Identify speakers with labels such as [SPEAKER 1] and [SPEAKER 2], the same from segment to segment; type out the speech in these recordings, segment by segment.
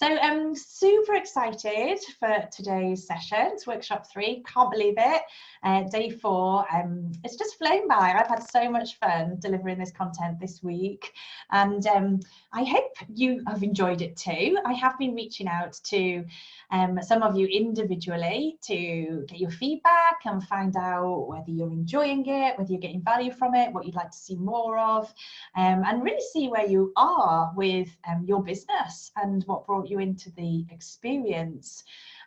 [SPEAKER 1] So I'm super excited for today's session. It's workshop 3, can't believe it. Day 4, it's just flown by. I've had so much fun delivering this content this week, and I hope you have enjoyed it too. I have been reaching out to some of you individually to get your feedback and find out whether you're enjoying it, whether you're getting value from it, what you'd like to see more of, and really see where you are with your business and what brought you into the experience.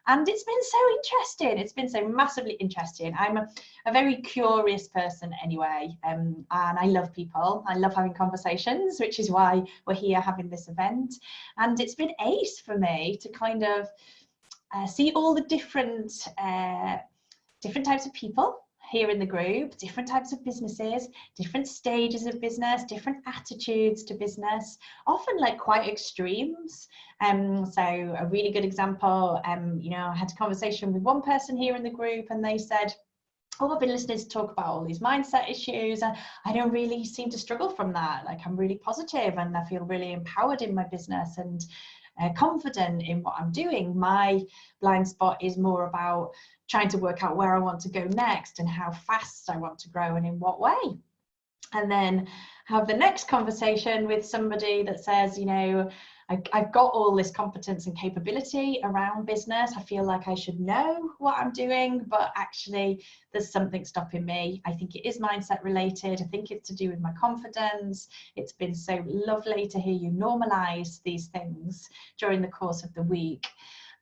[SPEAKER 1] And it's been so interesting. It's been so massively interesting. I'm a very curious person anyway, and I love people. I love having conversations, which is why we're here having this event. And it's been ace for me to kind of see all the different types of people here in the group, different types of businesses, different stages of business, different attitudes to business, often like quite extremes. So a really good example, you know, I had a conversation with one person here in the group and they said, oh, I've been listening to talk about all these mindset issues and I don't really seem to struggle from that. Like, I'm really positive and I feel really empowered in my business and confident in what I'm doing. My blind spot is more about trying to work out where I want to go next and how fast I want to grow and in what way. And then have the next conversation with somebody that says, you know, I've got all this competence and capability around business. I feel like I should know what I'm doing, but actually there's something stopping me. I think it is mindset related. I think it's to do with my confidence. It's been so lovely to hear you normalize these things during the course of the week.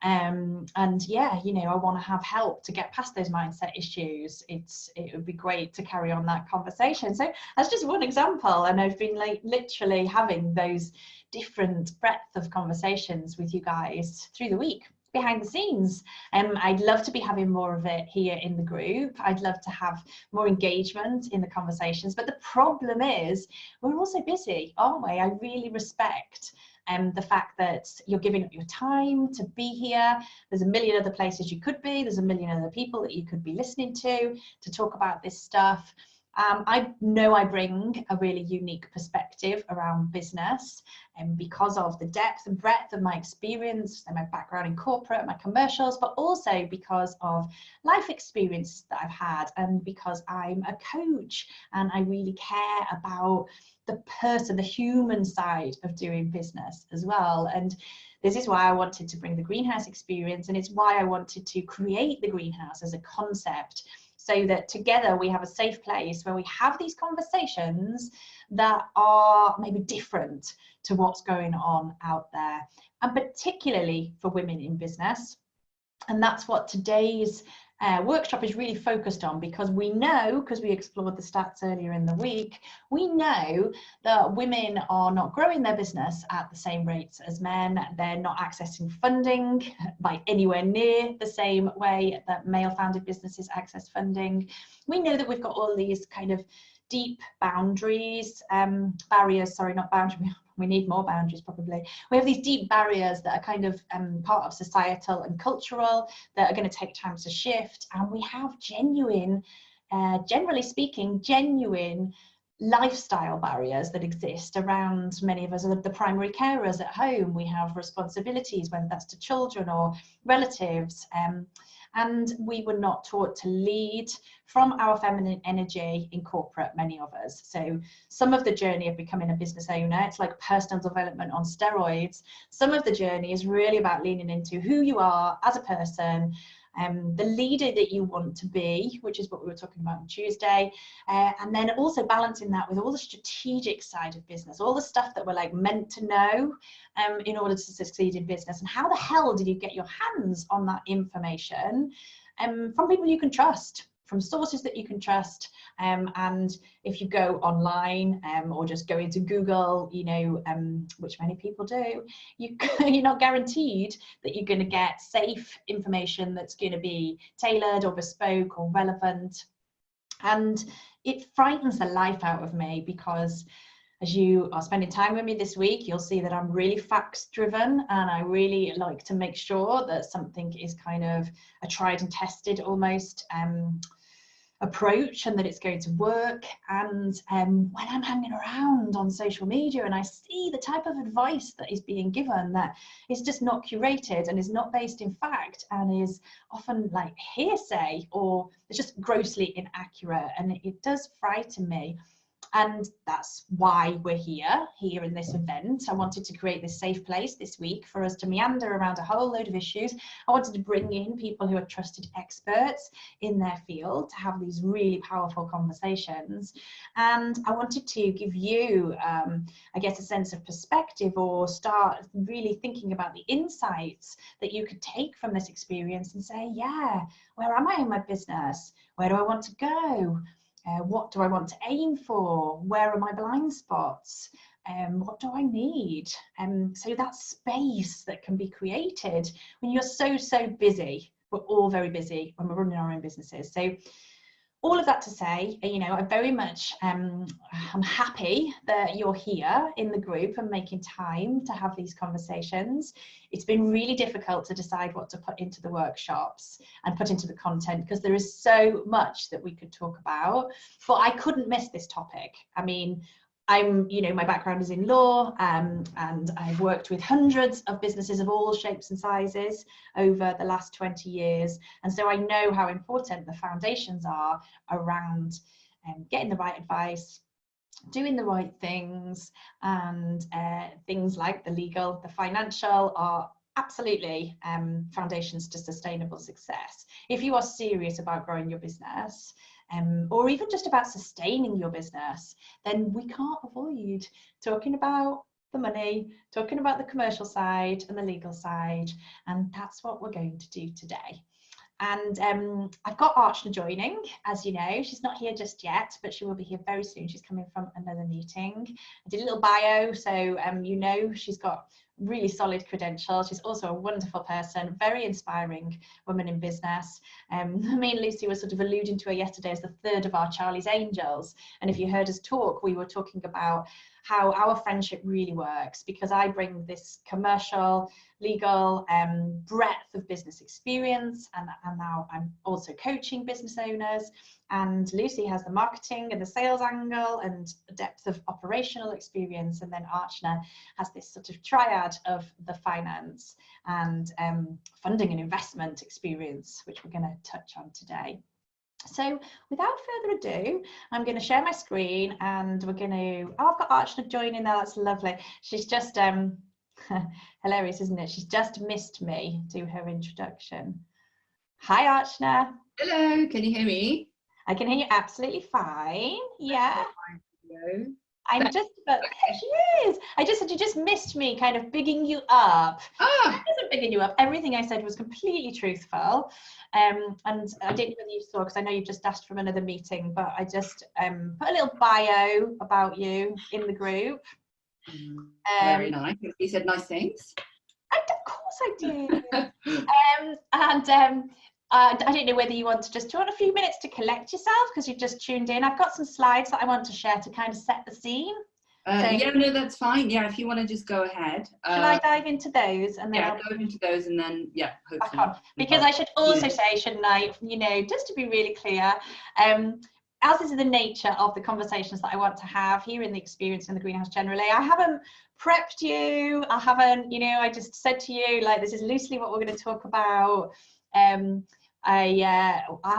[SPEAKER 1] And yeah, you know, I want to have help to get past those mindset issues. It would be great to carry on that conversation. So that's just one example, and I've been like literally having those different breadth of conversations with you guys through the week behind the scenes. I'd love to be having more of it here in the group. I'd love to have more engagement in the conversations, but the problem is we're all so busy, aren't we? I really respect the fact that you're giving up your time to be here. There's a million other places you could be. There's a million other people that you could be listening to talk about this stuff. I know I bring a really unique perspective around business, and because of the depth and breadth of my experience and my background in corporate, my commercials, but also because of life experiences that I've had, and because I'm a coach and I really care about the person, the human side of doing business as well. And this is why I wanted to bring the greenhouse experience, and it's why I wanted to create the greenhouse as a concept, so that together we have a safe place where we have these conversations that are maybe different to what's going on out there, and particularly for women in business. And that's what today's workshop is really focused on, because we know, because we explored the stats earlier in the week, we know that women are not growing their business at the same rates as men. They're not accessing funding by anywhere near the same way that male-founded businesses access funding. We know that we've got all these kind of deep boundaries, barriers, sorry, not boundaries, we need more boundaries probably. We have these deep barriers that are kind of part of societal and cultural that are going to take time to shift, and we have genuine, generally speaking, genuine lifestyle barriers that exist around. Many of us are the primary carers at home. We have responsibilities, whether that's to children or relatives, and we were not taught to lead from our feminine energy in corporate, many of us. So some of the journey of becoming a business owner, it's like personal development on steroids. Some of the journey is really about leaning into who you are as a person, the leader that you want to be, which is what we were talking about on Tuesday, and then also balancing that with all the strategic side of business, all the stuff that we're like meant to know in order to succeed in business. And how the hell did you get your hands on that information from people you can trust, from sources that you can trust? And if you go online or just go into Google, you know, which many people do, you're not guaranteed that you're going to get safe information that's going to be tailored or bespoke or relevant. And it frightens the life out of me, because as you are spending time with me this week, you'll see that I'm really facts driven, and I really like to make sure that something is kind of a tried and tested almost approach and that it's going to work. And when I'm hanging around on social media and I see the type of advice that is being given that is just not curated and is not based in fact and is often like hearsay, or it's just grossly inaccurate, and it does frighten me. And that's why we're here in this event. I wanted to create this safe place this week for us to meander around a whole load of issues. I wanted to bring in people who are trusted experts in their field to have these really powerful conversations. And I wanted to give you, I guess, a sense of perspective, or start really thinking about the insights that you could take from this experience and say, yeah, where am I in my business? Where do I want to go? What do I want to aim for? Where are my blind spots? What do I need? So that space that can be created when you're so busy. We're all very busy when we're running our own businesses. So all of that to say, you know, I very much I'm happy that you're here in the group and making time to have these conversations. It's been really difficult to decide what to put into the workshops and put into the content, because there is so much that we could talk about, but I couldn't miss this topic. I mean, you know, my background is in law, and I've worked with hundreds of businesses of all shapes and sizes over the last 20 years. And so I know how important the foundations are around getting the right advice, doing the right things, and things like the legal, the financial are absolutely foundations to sustainable success. If you are serious about growing your business, or even just about sustaining your business, then we can't avoid talking about the money, talking about the commercial side and the legal side, and that's what we're going to do today. And I've got Archna joining, as you know. She's not here just yet, but she will be here very soon. She's coming from another meeting. I did a little bio, so you know she's got really solid credentials. She's also a wonderful person, very inspiring woman in business. Me and Lucy were sort of alluding to her yesterday as the third of our Charlie's Angels. And if you heard us talk, we were talking about how our friendship really works, because I bring this commercial, legal breadth of business experience, and now I'm also coaching business owners, and Lucy has the marketing and the sales angle and a depth of operational experience, and then Archna has this sort of triad of the finance and funding and investment experience, which we're going to touch on today. So without further ado, I'm going to share my screen, and we're going to, oh, I've got Archna joining now. That's lovely. She's just hilarious, isn't it? She's just missed me do her introduction. Hi, Archna.
[SPEAKER 2] Hello, can you hear me?
[SPEAKER 1] I can hear you absolutely fine. Yeah.
[SPEAKER 2] Hello.
[SPEAKER 1] I'm just about, there she is. I just said you just missed me kind of bigging you up. I wasn't bigging you up. Everything I said was completely truthful. And I didn't know whether you saw, because I know you've just dashed from another meeting, but I just put a little bio about you in the group.
[SPEAKER 2] Very nice. You said nice things.
[SPEAKER 1] Of course I did. I don't know whether you want to just do you want a few minutes to collect yourself, because you've just tuned in. I've got some slides that I want to share to kind of set the scene.
[SPEAKER 2] Yeah, no, that's fine. Yeah, if you want to just go ahead.
[SPEAKER 1] Shall I dive into those? And then
[SPEAKER 2] yeah, I'll go into those, and then, yeah, hopefully.
[SPEAKER 1] Because I should also say, shouldn't I, you know, just to be really clear, as is the nature of the conversations that I want to have here in the experience in the greenhouse generally, I haven't prepped you. I haven't, you know, I just said to you, like, this is loosely what we're going to talk about. I'm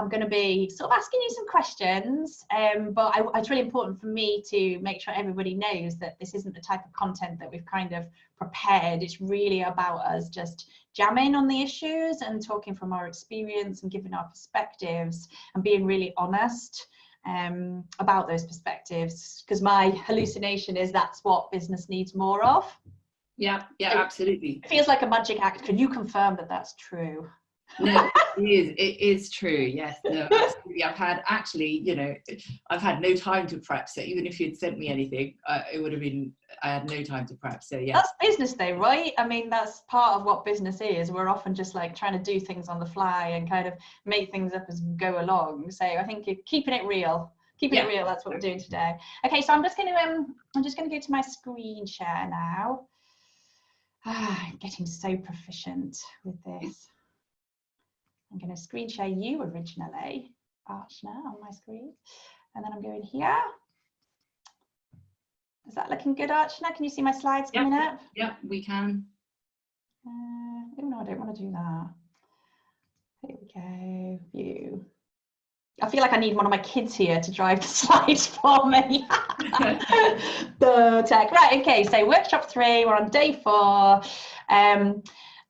[SPEAKER 1] going to be sort of asking you some questions, but it's really important for me to make sure everybody knows that this isn't the type of content that we've kind of prepared. It's really about us just jamming on the issues and talking from our experience and giving our perspectives and being really honest about those perspectives, because my hallucination is that's what business needs more of.
[SPEAKER 2] Yeah, absolutely.
[SPEAKER 1] It feels like a magic act. Can you confirm that that's true?
[SPEAKER 2] No, it is true. Yes, no, absolutely. I've had no time to prep, so even if you'd sent me anything, it would have been, I had no time to prep. So yeah,
[SPEAKER 1] that's business though, right? I mean, that's part of what business is. We're often just like trying to do things on the fly and kind of make things up as we go along. So I think keeping it real, that's what we're doing today. Okay, so I'm just going to go to my screen share now. I'm getting so proficient with this. I'm going to screen share you originally. Archna on my screen. And then I'm going here. Is that looking good, Archna? Can you see my slides coming up?
[SPEAKER 2] Yeah, we can.
[SPEAKER 1] Oh no, I don't want to do that. Here we go, view. I feel like I need one of my kids here to drive the slides for me. The tech. Right, okay, so workshop 3, we're on day 4.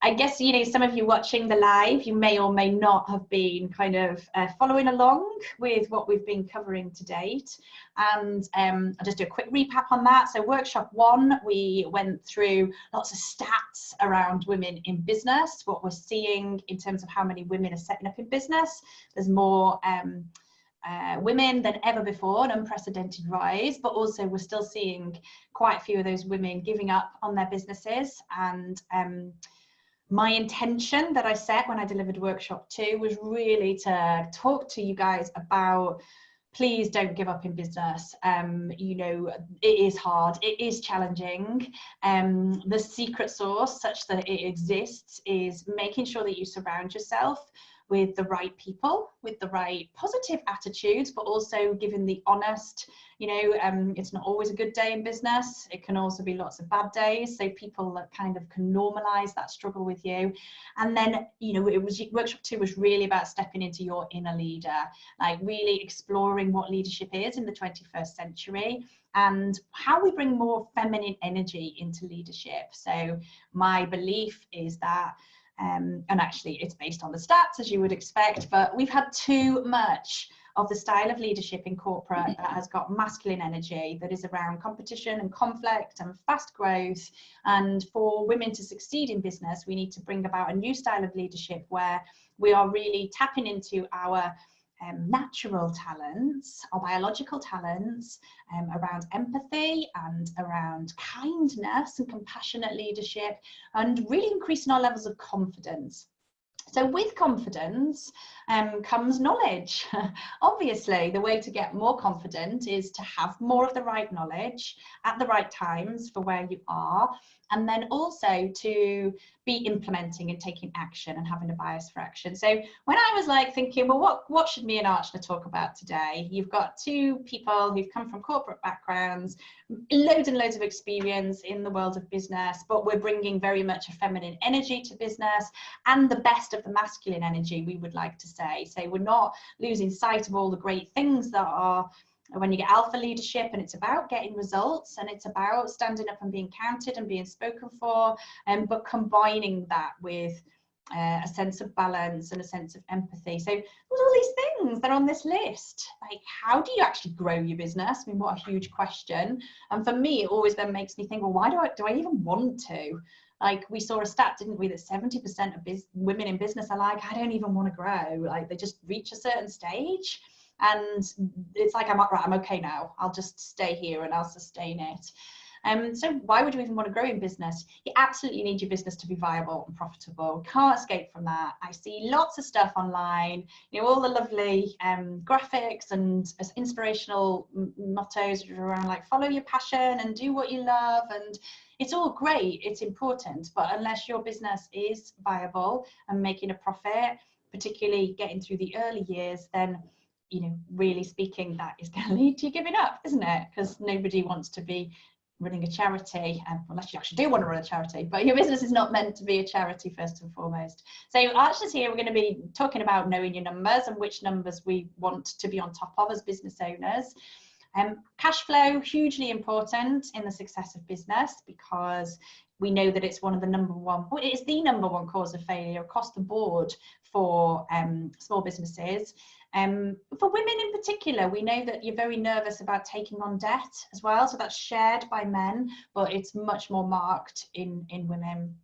[SPEAKER 1] I guess, you know, some of you watching the live, you may or may not have been kind of following along with what we've been covering to date. And I'll just do a quick recap on that. So workshop 1, we went through lots of stats around women in business, what we're seeing in terms of how many women are setting up in business. There's more women than ever before, an unprecedented rise, but also we're still seeing quite a few of those women giving up on their businesses. And my intention that I set when I delivered workshop 2 was really to talk to you guys about, please don't give up in business. You know, it is hard, it is challenging. The secret sauce, such that it exists, is making sure that you surround yourself with the right people, with the right positive attitudes, but also giving the honest, you know, it's not always a good day in business. It can also be lots of bad days. So people that kind of can normalize that struggle with you. And then, you know, it was workshop 2 was really about stepping into your inner leader, like really exploring what leadership is in the 21st century and how we bring more feminine energy into leadership. So my belief is that and actually it's based on the stats, as you would expect, but we've had too much of the style of leadership in corporate that has got masculine energy, that is around competition and conflict and fast growth. And for women to succeed in business, we need to bring about a new style of leadership where we are really tapping into our natural talents, our biological talents, around empathy and around kindness and compassionate leadership, and really increasing our levels of confidence. So with confidence comes knowledge. Obviously, the way to get more confident is to have more of the right knowledge at the right times for where you are, and then also to be implementing and taking action and having a bias for action. So when I was like thinking, well, what should me and Archna talk about today? You've got 2 people who've come from corporate backgrounds, loads and loads of experience in the world of business, but we're bringing very much a feminine energy to business and the best of the masculine energy, we would like to say. So we're not losing sight of all the great things that are when you get alpha leadership, and it's about getting results, and it's about standing up and being counted and being spoken for, but combining that with a sense of balance and a sense of empathy. So there's all these things that are on this list. Like, how do you actually grow your business? I mean, what a huge question. And for me, it always then makes me think, well, why do I even want to? Like, we saw a stat, didn't we, that 70% of women in business are like, I don't even want to grow. Like, they just reach a certain stage and it's like, I'm okay now. I'll just stay here and I'll sustain it. So why would you even want to grow in business? You absolutely need your business to be viable and profitable. Can't escape from that. I see lots of stuff online, you know, all the lovely graphics and inspirational mottos around like follow your passion and do what you love, and it's all great, it's important, but unless your business is viable and making a profit, particularly getting through the early years, then, you know, really speaking, that is going to lead to you giving up, isn't it? Because nobody wants to be running a charity, unless you actually do want to run a charity, but your business is not meant to be a charity first and foremost. So Archna's here, we're going to be talking about knowing your numbers and which numbers we want to be on top of as business owners. Cash flow, hugely important in the success of business, because we know that it's one of the number one cause of failure across the board for small businesses. For women in particular, we know that you're very nervous about taking on debt as well, so that's shared by men, but it's much more marked in women.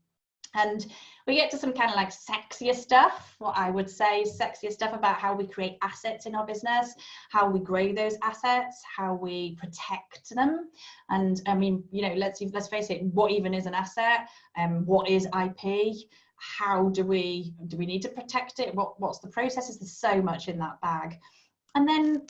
[SPEAKER 1] And we get to some kind of like sexier stuff, what I would say sexier stuff about how we create assets in our business, how we grow those assets, how we protect them. And I mean, you know, let's face it, what even is an asset? What is IP? How do we need to protect it? What's the processes? There's so much in that bag. And then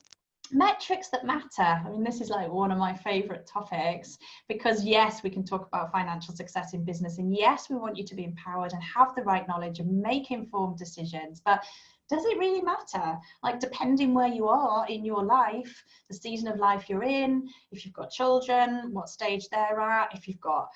[SPEAKER 1] metrics that matter. I mean, this is like one of my favorite topics, because yes, we can talk about financial success in business, and yes, we want you to be empowered and have the right knowledge and make informed decisions, but does it really matter? Like, depending where you are in your life, the season of life you're in, if you've got children, what stage they're at, if you've got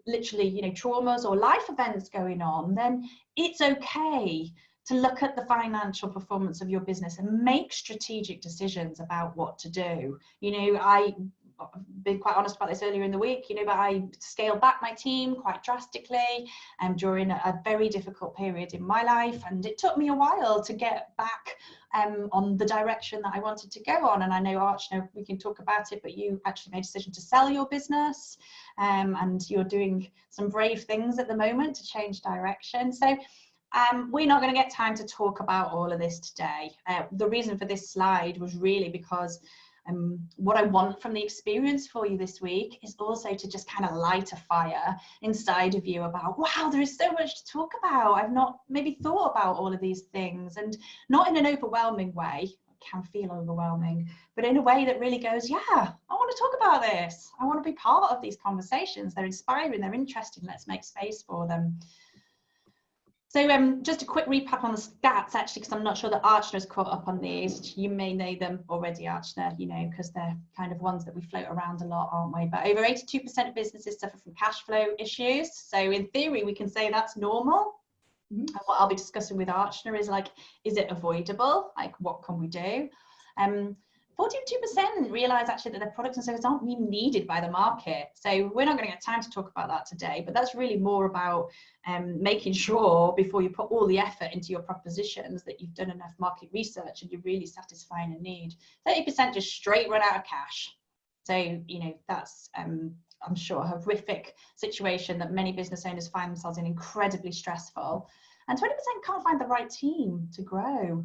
[SPEAKER 1] literally, you know, traumas or life events going on, then it's okay to look at the financial performance of your business and make strategic decisions about what to do. You know, I've been quite honest about this earlier in the week, you know, but I scaled back my team quite drastically during a very difficult period in my life, and it took me a while to get back on the direction that I wanted to go on. And I know, Archna, we can talk about it, but you actually made a decision to sell your business, and you're doing some brave things at the moment to change direction. So we're not going to get time to talk about all of this today. The reason for this slide was really because what I want from the experience for you this week is also to just kind of light a fire inside of you about, wow, there is so much to talk about. I've not maybe thought about all of these things, and not in an overwhelming way. It can feel overwhelming, but in a way that really goes, yeah, I want to talk about this. I want to be part of these conversations. They're inspiring, they're interesting. Let's make space for them. So just a quick recap on the stats, actually, because I'm not sure that Archna's caught up on these. You may know them already, Archna, you know, because they're kind of ones that we float around a lot, aren't we? But over 82% of businesses suffer from cash flow issues. So in theory, we can say that's normal. And what I'll be discussing with Archna is like, is it avoidable? Like, what can we do? 42% realise actually that their products and services aren't even needed by the market. So we're not going to get time to talk about that today, but that's really more about making sure before you put all the effort into your propositions that you've done enough market research and you're really satisfying a need. 30% just straight run out of cash. So, you know, that's, I'm sure, a horrific situation that many business owners find themselves in, incredibly stressful. And 20% can't find the right team to grow.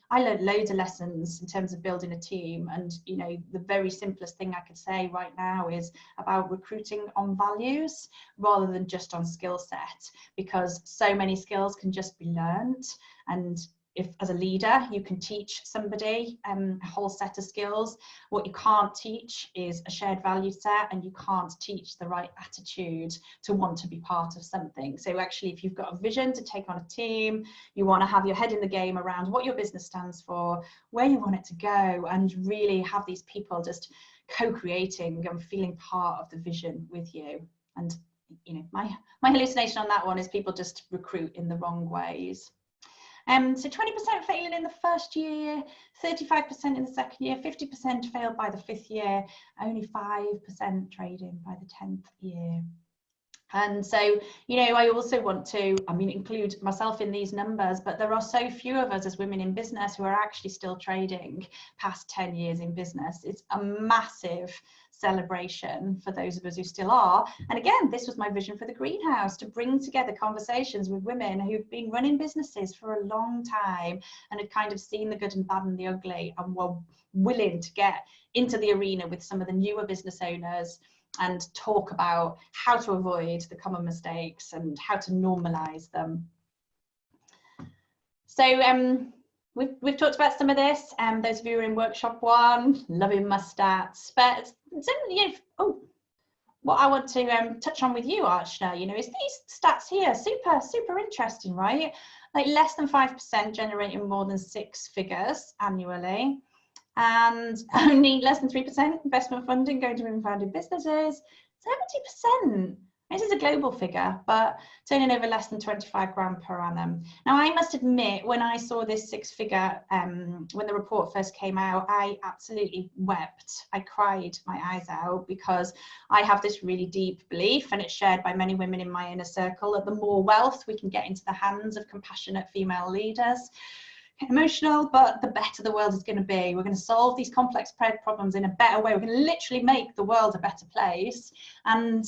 [SPEAKER 1] I learned loads of lessons in terms of building a team, and you know, the very simplest thing I could say right now is about recruiting on values rather than just on skill set, because so many skills can just be learned. And if as a leader you can teach somebody a whole set of skills, what you can't teach is a shared value set, and you can't teach the right attitude to want to be part of something. So actually, if you've got a vision to take on a team, you want to have your head in the game around what your business stands for, where you want it to go, and really have these people just co-creating and feeling part of the vision with you. And you know, my hallucination on that one is people just recruit in the wrong ways. So 20% failing in the first year, 35% in the second year, 50% failed by the 5th year, only 5% trading by the 10th year. And so, you know, I also want to, I mean, include myself in these numbers, but there are so few of us as women in business who are actually still trading past 10 years in business. It's a massive celebration for those of us who still are. And again, this was my vision for the greenhouse, to bring together conversations with women who've been running businesses for a long time and had kind of seen the good and bad and the ugly, and were willing to get into the arena with some of the newer business owners and talk about how to avoid the common mistakes and how to normalize them. So we've talked about some of this, and those of you who are in workshop 1, loving my stats, but you know, what I want to touch on with you, Archna, you know, is these stats here, super interesting, right? Like less than 5% generating more than 6 figures annually, and only less than 3% investment funding going to women-founded businesses. 70%. This is a global figure, but turning over less than 25 grand per annum. Now, I must admit, when I saw this 6-figure, when the report first came out, I absolutely wept. I cried my eyes out, because I have this really deep belief, and it's shared by many women in my inner circle, that the more wealth we can get into the hands of compassionate female leaders, emotional, but the better the world is going to be. We're going to solve these complex problems in a better way. We're going to literally make the world a better place. And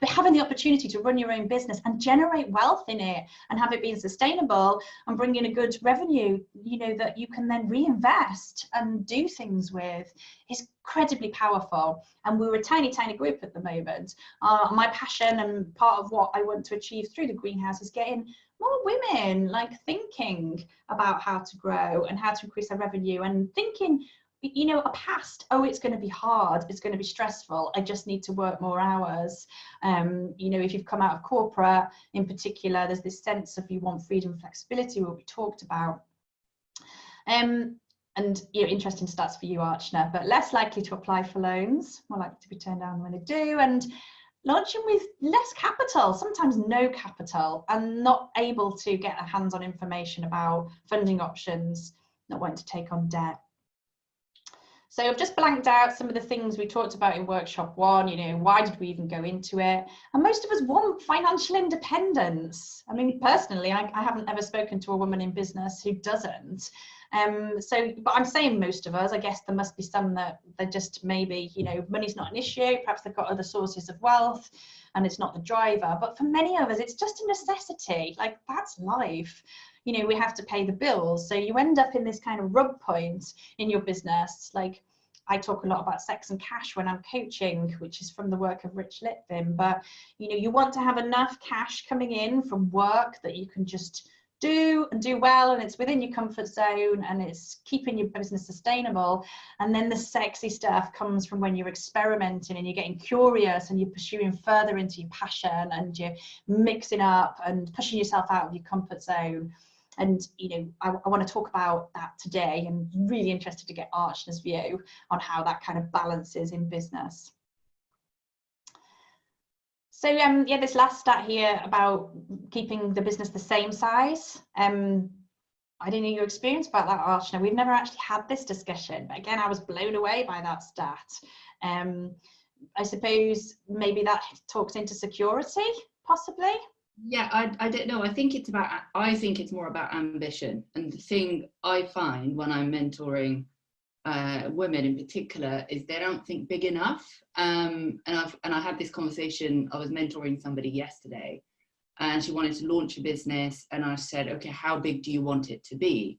[SPEAKER 1] having the opportunity to run your own business and generate wealth in it and have it being sustainable and bring in a good revenue, you know, that you can then reinvest and do things with, is incredibly powerful. And we're a tiny group at the moment. My passion and part of what I want to achieve through the greenhouse is getting more women like thinking about how to grow and how to increase their revenue, and thinking you know, are past, oh, it's going to be hard, it's going to be stressful, I just need to work more hours. You know, if you've come out of corporate in particular, there's this sense of you want freedom and flexibility, what we talked about. And you know, interesting stats for you, Archna, but less likely to apply for loans, more likely to be turned down when they do, and launching with less capital, sometimes no capital, and not able to get a hands-on information about funding options, not wanting to take on debt. So I've just blanked out some of the things we talked about in workshop 1, you know, why did we even go into it? And most of us want financial independence. I mean, personally, I haven't ever spoken to a woman in business who doesn't. But I'm saying most of us, I guess there must be some that they're just maybe, you know, money's not an issue, perhaps they've got other sources of wealth and it's not the driver. But for many of us, it's just a necessity, like that's life. You know, we have to pay the bills. So you end up in this kind of rub point in your business. Like I talk a lot about sex and cash when I'm coaching, which is from the work of Rich Litvin. But, you know, you want to have enough cash coming in from work that you can just do and do well, and it's within your comfort zone and it's keeping your business sustainable. And then the sexy stuff comes from when you're experimenting and you're getting curious and you're pursuing further into your passion and you're mixing up and pushing yourself out of your comfort zone. And, you know, I want to talk about that today, and really interested to get Archna's view on how that kind of balances in business. So yeah, this last stat here about keeping the business the same size. I don't know your experience about that, Archna. We've never actually had this discussion, but again, I was blown away by that stat. I suppose maybe that talks into security, possibly.
[SPEAKER 2] Yeah, I don't know. I think it's more about ambition. And the thing I find when I'm mentoring women in particular is they don't think big enough. And I had this conversation. I was mentoring somebody yesterday, and she wanted to launch a business, and I said, okay, how big do you want it to be?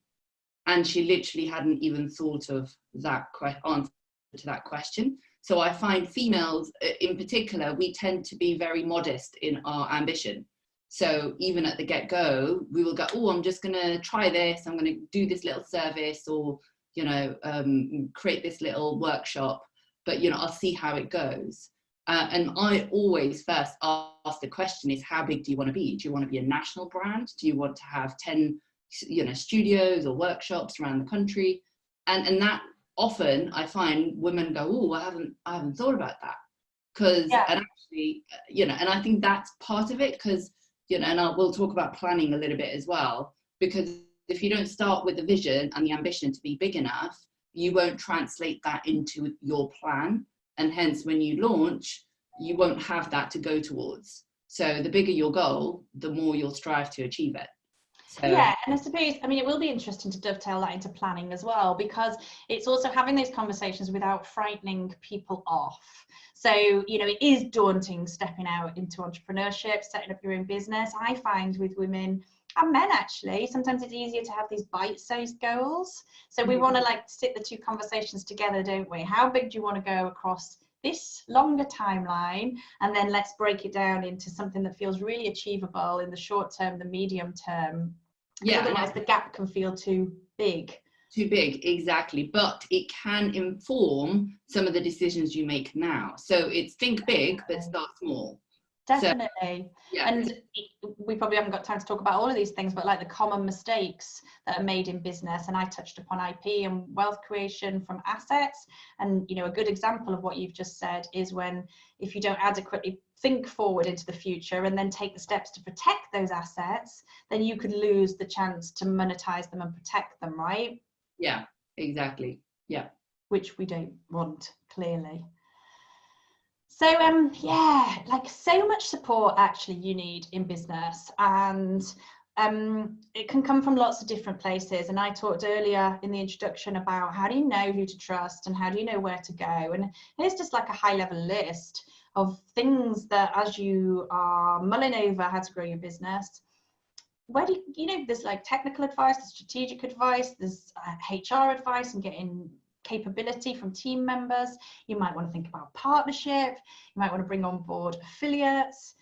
[SPEAKER 2] And she literally hadn't even thought of that answer to that question. So I find females in particular, we tend to be very modest in our ambition. So even at the get-go, we will go, oh, I'm just going to try this. I'm going to do this little service, or, you know, create this little workshop, but, you know, I'll see how it goes. And I always first ask the question is, how big do you want to be? Do you want to be a national brand? Do you want to have 10, you know, studios or workshops around the country? And that often I find women go, oh, I haven't thought about that. Because, yeah. And actually, you know, and I think that's part of it, because, you know, and we'll talk about planning a little bit as well, because if you don't start with the vision and the ambition to be big enough, you won't translate that into your plan. And hence, when you launch, you won't have that to go towards. So the bigger your goal, the more you'll strive to achieve it. So,
[SPEAKER 1] yeah, and I suppose, I mean, it will be interesting to dovetail that into planning as well, because it's also having these conversations without frightening people off. So, you know, it is daunting stepping out into entrepreneurship, setting up your own business. I find with women and men, actually, sometimes it's easier to have these bite-sized goals. So we want to like sit the two conversations together, don't we? How big do you want to go across this longer timeline, and then let's break it down into something that feels really achievable in the short term, the medium term. Yeah, otherwise the gap can feel too big.
[SPEAKER 2] Too big, exactly. But it can inform some of the decisions you make now. So it's think big, but start small.
[SPEAKER 1] Definitely.
[SPEAKER 2] So, yeah.
[SPEAKER 1] And we probably haven't got time to talk about all of these things, but like the common mistakes that are made in business, and I touched upon IP and wealth creation from assets. And, you know, a good example of what you've just said is when, if you don't adequately think forward into the future and then take the steps to protect those assets, then you could lose the chance to monetize them and protect them, right?
[SPEAKER 2] Yeah, exactly. Yeah.
[SPEAKER 1] Which we don't want, clearly. So yeah, like so much support actually you need in business, and it can come from lots of different places. And I talked earlier in the introduction about how do you know who to trust and how do you know where to go. And here's just like a high level list of things that, as you are mulling over how to grow your business, where do you know, there's like technical advice, there's strategic advice, there's HR advice and getting capability from team members. You might want to think about partnership. You might want to bring on board affiliates,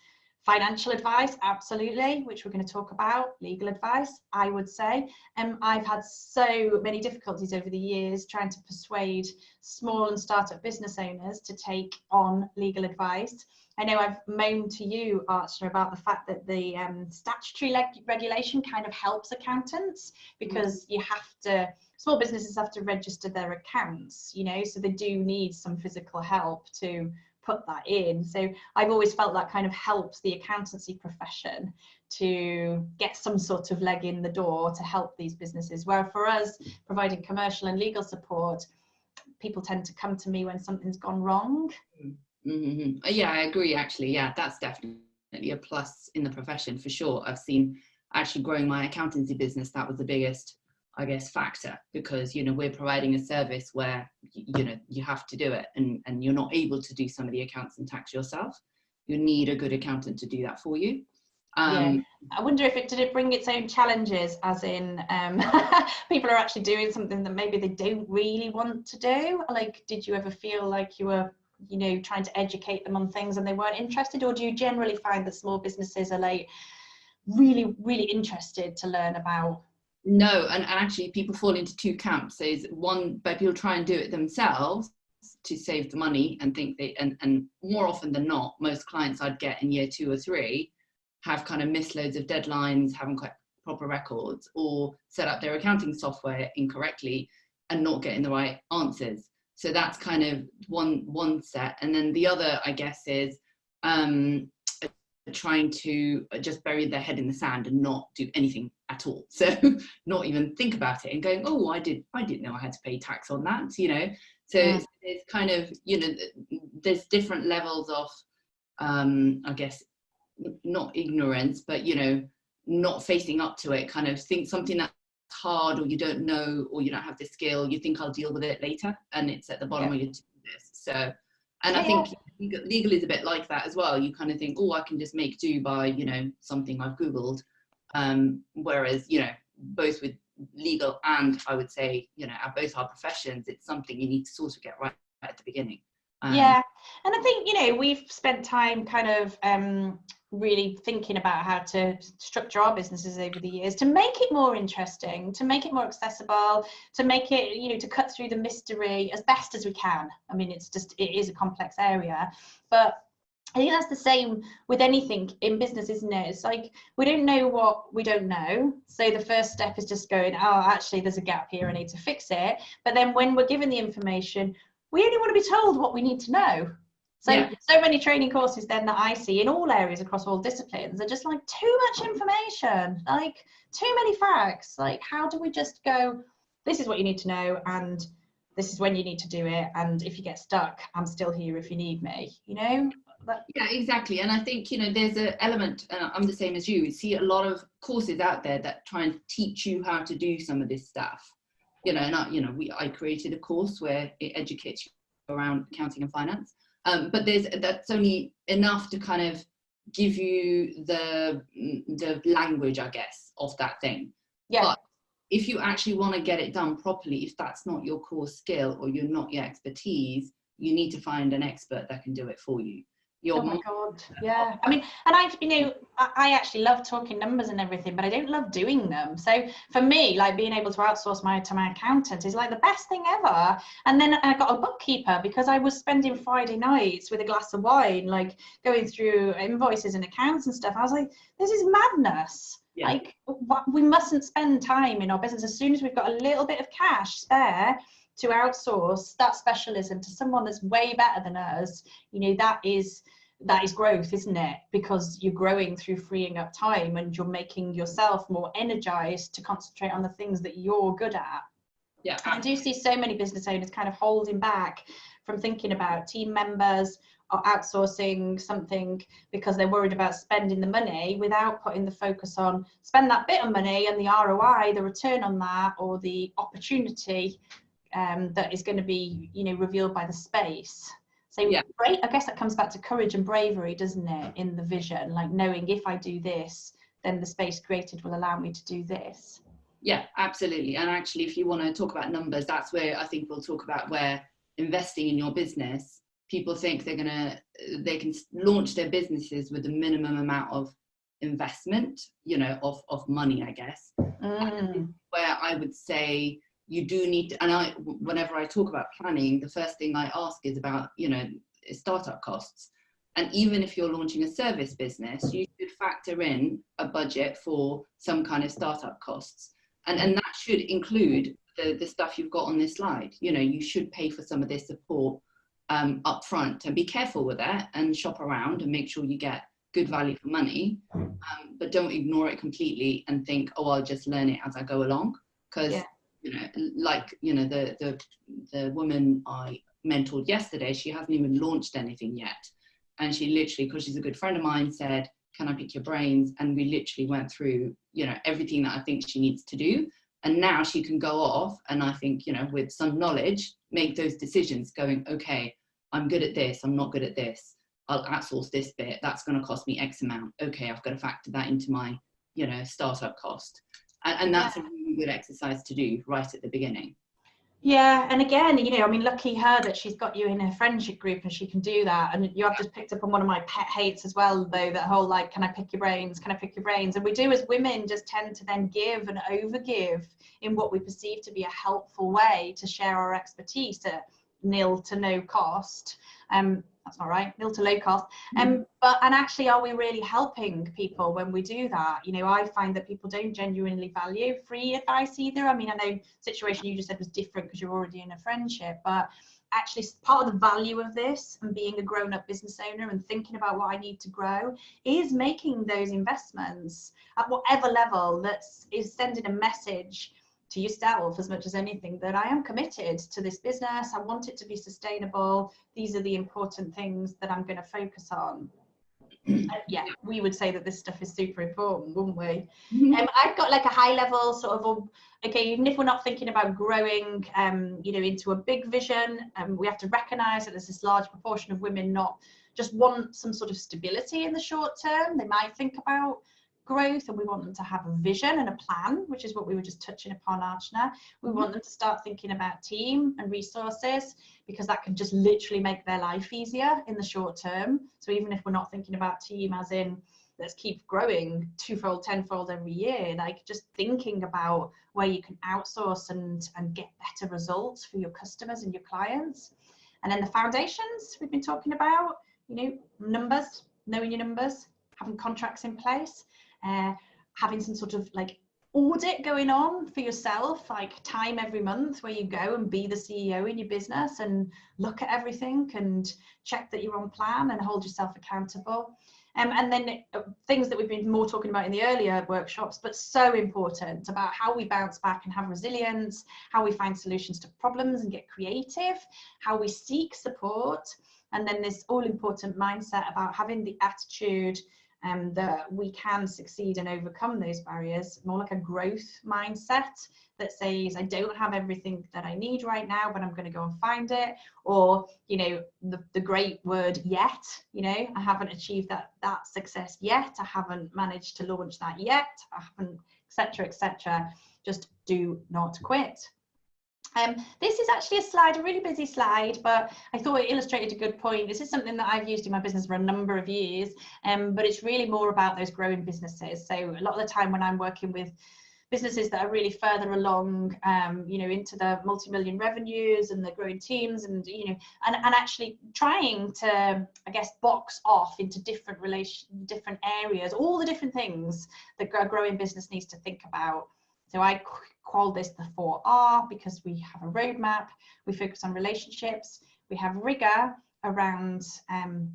[SPEAKER 1] Financial advice, absolutely, which we're going to talk about. Legal advice, I would say. I've had so many difficulties over the years trying to persuade small and startup business owners to take on legal advice. I know I've moaned to you, Archna, about the fact that the statutory regulation kind of helps accountants, because you have to, small businesses have to register their accounts, you know, so they do need some physical help to put that in. So I've always felt that kind of helps the accountancy profession to get some sort of leg in the door to help these businesses, where for us providing commercial and legal support, people tend to come to me when something's gone wrong.
[SPEAKER 2] Yeah, I agree, actually. Yeah, that's definitely a plus in the profession for sure. I've seen, actually growing my accountancy business, that was the biggest, I guess, factor, because, you know, we're providing a service where, you know, you have to do it, and you're not able to do some of the accounts and tax yourself. You need a good accountant to do that for you.
[SPEAKER 1] Yeah, I wonder if did it bring its own challenges, as in people are actually doing something that maybe they don't really want to do. Like, did you ever feel like you were, you know, trying to educate them on things and they weren't interested, or do you generally find that small businesses are like really interested to learn about?
[SPEAKER 2] No, and actually people fall into two camps. There's one, by people try and do it themselves to save the money and think they, and more often than not, most clients I'd get in year 2 or 3 have kind of missed loads of deadlines, haven't quite proper records, or set up their accounting software incorrectly and not getting the right answers. So that's kind of one set. And then the other, I guess, is trying to just bury their head in the sand and not do anything at all. So not even think about it and going, oh, I didn't know I had to pay tax on that, you know. So it's kind of, you know, there's different levels of, I guess, not ignorance, but, you know, not facing up to it, kind of think something that's hard, or you don't know, or you don't have the skill, you think I'll deal with it later, and it's at the bottom of your to-do list. So, and I think legal is a bit like that as well. You kind of think, oh, I can just make do by, you know, something I've Googled. Whereas, you know, both with legal and, I would say, you know, at both our professions, it's something you need to sort of get right at the beginning.
[SPEAKER 1] Yeah, and I think, you know, we've spent time kind of really thinking about how to structure our businesses over the years to make it more interesting, to make it more accessible, to make it, you know, to cut through the mystery as best as we can. I mean, it is a complex area, but I think that's the same with anything in business, isn't it? It's like, we don't know what we don't know. So the first step is just going, oh, actually, there's a gap here, I need to fix it. But then when we're given the information, we only want to be told what we need to know. So many training courses then that I see in all areas across all disciplines are just like too much information, like too many facts. Like, how do we just go, this is what you need to know, and this is when you need to do it, and if you get stuck, I'm still here if you need me, you know?
[SPEAKER 2] Yeah, exactly. And I think, you know, there's an element, I'm the same as you, we see a lot of courses out there that try and teach you how to do some of this stuff. You know, and I created a course where it educates you around accounting and finance, but that's only enough to kind of give you the language, I guess, of that thing. Yeah. But if you actually want to get it done properly, if that's not your core skill or you're not your expertise, you need to find an expert that can do it for you.
[SPEAKER 1] Oh my God, yeah. I mean, and I actually love talking numbers and everything, but I don't love doing them. So for me, like, being able to outsource to my accountant is like the best thing ever. And then I got a bookkeeper because I was spending Friday nights with a glass of wine, like going through invoices and accounts and stuff. I was like, this is madness. Yeah. Like, we mustn't spend time in our business as soon as we've got a little bit of cash spare to outsource that specialism to someone that's way better than us. You know, that is growth, isn't it? Because you're growing through freeing up time, and you're making yourself more energized to concentrate on the things that you're good at. Yeah, I do see so many business owners kind of holding back from thinking about team members or outsourcing something because they're worried about spending the money, without putting the focus on spend that bit of money and the ROI, the return on that, or the opportunity that is going to be, you know, revealed by the space. So yeah, great. I guess that comes back to courage and bravery, doesn't it, in the vision, like knowing if I do this, then the space created will allow me to do this.
[SPEAKER 2] Yeah, absolutely. And actually, if you want to talk about numbers, that's where I think we'll talk about where investing in your business people think they can launch their businesses with a minimum amount of investment, of money, I guess. Where I would say you do need to, and whenever I talk about planning, the first thing I ask is about, startup costs. And even if you're launching a service business, you should factor in a budget for some kind of startup costs. And that should include the stuff you've got on this slide. You should pay for some of this support up front, and be careful with that and shop around and make sure you get good value for money. But don't ignore it completely and think, oh, I'll just learn it as I go along. Because, the woman I mentored yesterday, she hasn't even launched anything yet. And she literally, because she's a good friend of mine, said, can I pick your brains? And we literally went through, everything that I think she needs to do. And now she can go off and I think, with some knowledge, make those decisions going, okay, I'm good at this, I'm not good at this. I'll outsource this bit, that's going to cost me X amount. Okay, I've got to factor that into my, startup cost. And that's a really good exercise to do right at the beginning.
[SPEAKER 1] Yeah, and again, lucky her that she's got you in her friendship group and she can do that. And you have just picked up on one of my pet hates as well, though, that whole can I pick your brains? Can I pick your brains? And we do as women just tend to then give and overgive in what we perceive to be a helpful way to share our expertise at nil to no cost. That's not right, nil to low cost. And actually, are we really helping people when we do that? I find that people don't genuinely value free advice either. I know the situation you just said was different because you're already in a friendship, but actually part of the value of this and being a grown-up business owner and thinking about what I need to grow is making those investments at whatever level that is sending a message to yourself as much as anything that I am committed to this business. I want it to be sustainable. These are the important things that I'm going to focus on. We would say that this stuff is super important, wouldn't we? I've got a high level sort of, okay, even if we're not thinking about growing, into a big vision, we have to recognize that there's this large proportion of women not just want some sort of stability in the short term. They might think about growth, and we want them to have a vision and a plan, which is what we were just touching upon, Archna. We want them to start thinking about team and resources, because that can just literally make their life easier in the short term. So even if we're not thinking about team as in let's keep growing twofold, tenfold every year, just thinking about where you can outsource and get better results for your customers and your clients. And then the foundations we've been talking about, numbers, knowing your numbers, having contracts in place, having some sort of audit going on for yourself, time every month where you go and be the CEO in your business and look at everything and check that you're on plan and hold yourself accountable. And then things that we've been more talking about in the earlier workshops, but so important, about how we bounce back and have resilience, how we find solutions to problems and get creative, how we seek support, and then this all important mindset about having the attitude that we can succeed and overcome those barriers, more like a growth mindset that says, I don't have everything that I need right now, but I'm going to go and find it. Or, the great word yet, I haven't achieved that success yet. I haven't managed to launch that yet. I haven't, etc. Just do not quit. This is actually a really busy slide, but I thought it illustrated a good point. This is something that I've used in my business for a number of years, but it's really more about those growing businesses. So a lot of the time when I'm working with businesses that are really further along, into the multi-million revenues and the growing teams, and and actually trying to, I guess, box off into different areas, all the different things that a growing business needs to think about. So I call this the 4R because we have a roadmap, we focus on relationships, we have rigor around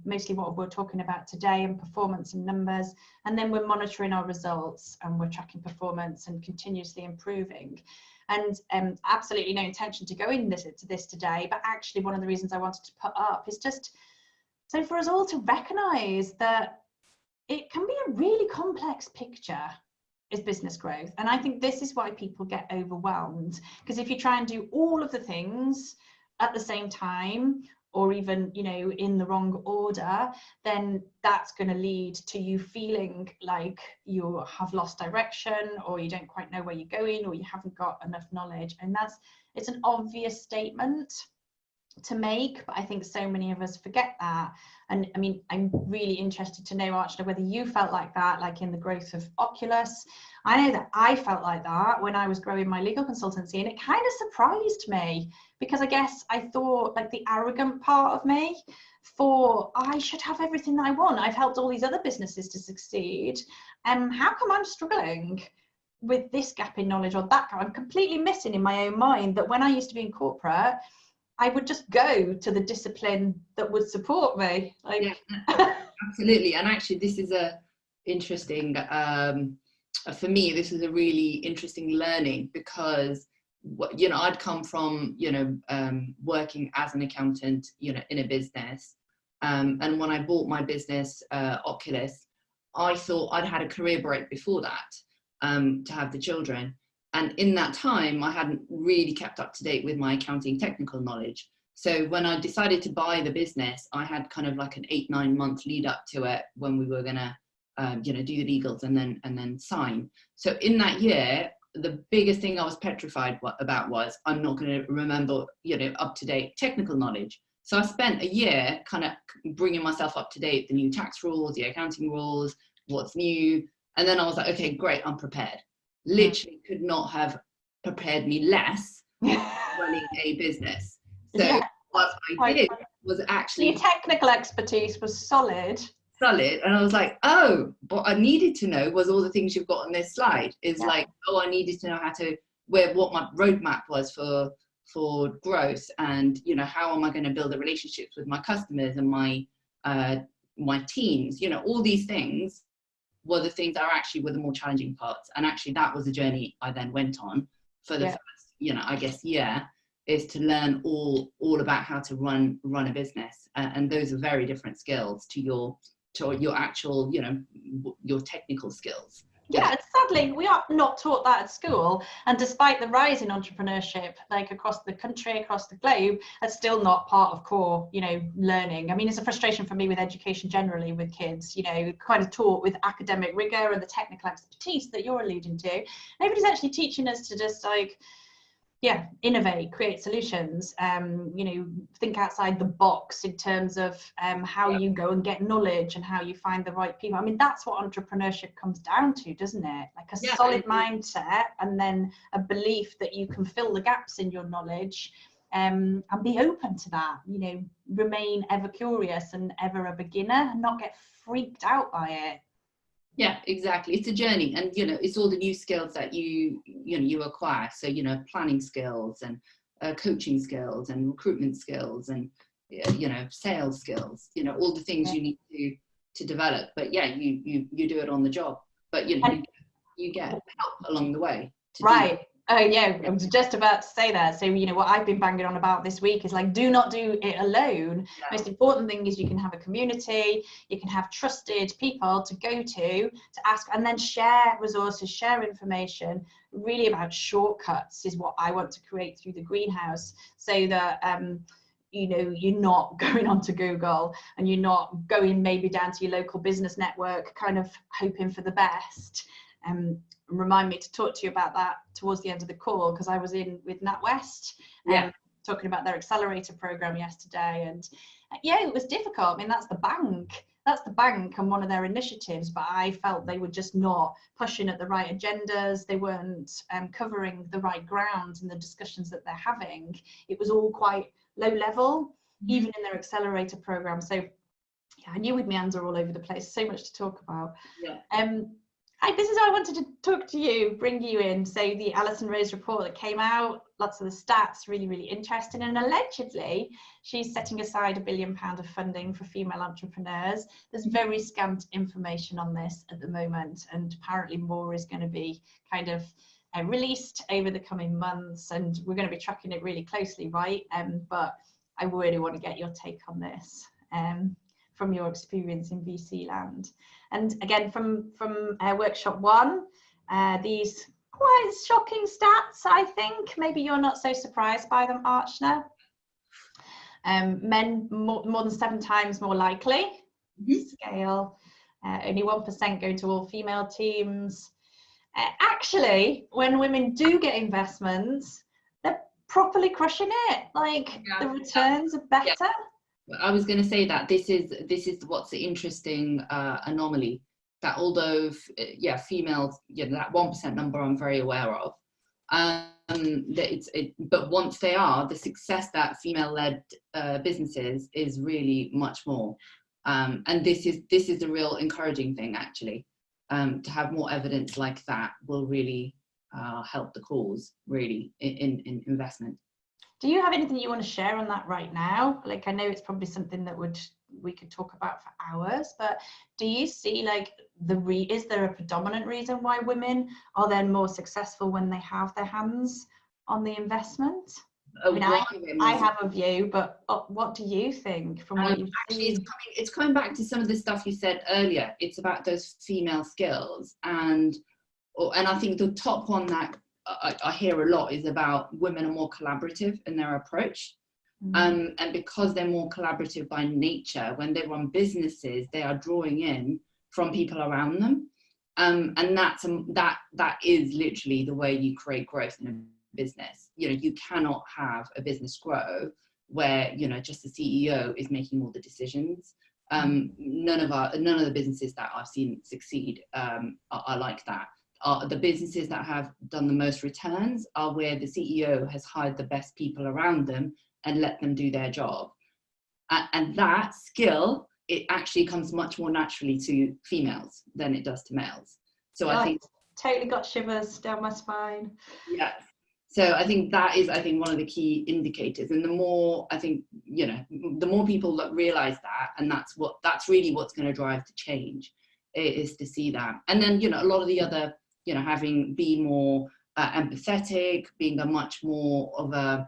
[SPEAKER 1] mostly what we're talking about today, and performance and numbers, and then we're monitoring our results and we're tracking performance and continuously improving. And absolutely no intention to go into this today, but actually one of the reasons I wanted to put up is just so for us all to recognize that it can be a really complex picture is business growth. And I think this is why people get overwhelmed, because if you try and do all of the things at the same time, or even in the wrong order, then that's going to lead to you feeling like you have lost direction, or you don't quite know where you're going, or you haven't got enough knowledge. And it's an obvious statement, to make, but I think so many of us forget that. And I mean, I'm really interested to know, Archna, whether you felt like that, like in the growth of Oculus. I know that I felt like that when I was growing my legal consultancy, and it kind of surprised me, because I guess I thought, like, the arrogant part of me thought I should have everything that I want. I've helped all these other businesses to succeed. How come I'm struggling with this gap in knowledge or that gap? I'm completely missing in my own mind that when I used to be in corporate, I would just go to the discipline that would support me. Like,
[SPEAKER 2] yeah, absolutely. And actually, this is a interesting, for me, this is a really interesting learning, because, you know, I'd come from, you know, working as an accountant, you know, in a business. And when I bought my business, Oculus, I thought I'd had a career break before that, to have the children. And in that time, I hadn't really kept up to date with my accounting technical knowledge. So when I decided to buy the business, I had kind of like an 8-9 month lead up to it when we were gonna, you know, do the legals and then sign. So in that year, the biggest thing I was petrified about was I'm not going to remember, you know, up to date technical knowledge. So I spent a year kind of bringing myself up to date, the new tax rules, the accounting rules, what's new, and then I was like, okay, great, I'm prepared. Literally could not have prepared me less running a business. So
[SPEAKER 1] yeah,
[SPEAKER 2] what I did was actually,
[SPEAKER 1] your technical expertise was solid.
[SPEAKER 2] And I was like, oh, what I needed to know was all the things you've got on this slide. Is like, oh, I needed to know how to, what my roadmap was for growth, and, you know, how am I going to build the relationships with my customers and my teams. You know, all these things were the things that were the more challenging parts. And actually that was the journey I then went on for the first, you know, I guess, year, is to learn all about how to run a business. And those are very different skills to your actual, you know, your technical skills.
[SPEAKER 1] Yeah, and sadly, we are not taught that at school. And despite the rise in entrepreneurship, like across the country, across the globe, that's still not part of core, you know, learning. I mean, it's a frustration for me with education generally with kids, you know, kind of taught with academic rigor and the technical expertise that you're alluding to. Nobody's actually teaching us to just like, innovate, create solutions, you know, think outside the box in terms of how you go and get knowledge and how you find the right people. I mean, that's what entrepreneurship comes down to, doesn't it? Like a solid mindset, and then a belief that you can fill the gaps in your knowledge, and be open to that, you know, remain ever curious and ever a beginner, and not get freaked out by it.
[SPEAKER 2] Yeah, exactly. It's a journey, and, you know, it's all the new skills that you acquire. So, you know, planning skills and coaching skills and recruitment skills and, you know, sales skills, you know, all the things you need to develop. But yeah, you do it on the job, but, you know, you get help along the way.
[SPEAKER 1] Right. Oh yeah, I was just about to say that. So, you know, what I've been banging on about this week is like, do not do it alone. Most important thing is you can have a community, you can have trusted people to go to ask, and then share resources, share information. Really about shortcuts is what I want to create through the greenhouse, so that you know, you're not going onto Google and you're not going maybe down to your local business network kind of hoping for the best. Remind me to talk to you about that towards the end of the call, because I was in with NatWest talking about their accelerator program yesterday, and it was difficult. I mean, that's the bank and one of their initiatives, but I felt they were just not pushing at the right agendas. They weren't covering the right ground in the discussions that they're having. It was all quite low level, even in their accelerator program. So I knew with my hands are all over the place, so much to talk about. This is how I wanted to talk to you, bring you in. So the Alison Rose report that came out, lots of the stats, really, really interesting. And allegedly, she's setting aside £1 billion of funding for female entrepreneurs. There's very scant information on this at the moment, and apparently more is going to be kind of released over the coming months, and we're going to be tracking it really closely, right? But I really want to get your take on this. From your experience in VC land. And again, from workshop 1, these quite shocking stats, I think. Maybe you're not so surprised by them, Archna. Men more than 7 times more likely. Scale. Only 1% go to all female teams. Actually, when women do get investments, they're properly crushing it. Like the returns are better.
[SPEAKER 2] I was going to say that this is what's the interesting anomaly, that although females, that 1% number I'm very aware of, but once they are, the success that female-led businesses is really much more, and this is a real encouraging thing, actually. To have more evidence like that will really help the cause, really, in investment.
[SPEAKER 1] Do you have anything you want to share on that right now? Like, I know it's probably something that we could talk about for hours, but do you see, like, is there a predominant reason why women are then more successful when they have their hands on the investment? I mean, I have a view, but what do you think from what you've seen?
[SPEAKER 2] It's coming back to some of the stuff you said earlier. It's about those female skills, and I think the top one that I hear a lot is about women are more collaborative in their approach. And because they're more collaborative by nature, when they run businesses, they are drawing in from people around them. And that is literally the way you create growth in a business. You cannot have a business grow where, just the CEO is making all the decisions. None of the businesses that I've seen succeed are like that. The businesses that have done the most returns are where the CEO has hired the best people around them and let them do their job. And that skill, it actually comes much more naturally to females than it does to males. So I think
[SPEAKER 1] totally got shivers down my spine.
[SPEAKER 2] Yeah. So I think that is, one of the key indicators. And the more, the more people that realize that, and that's really what's going to drive the change, is to see that. And then, a lot of the other, be more empathetic, being a much more of a,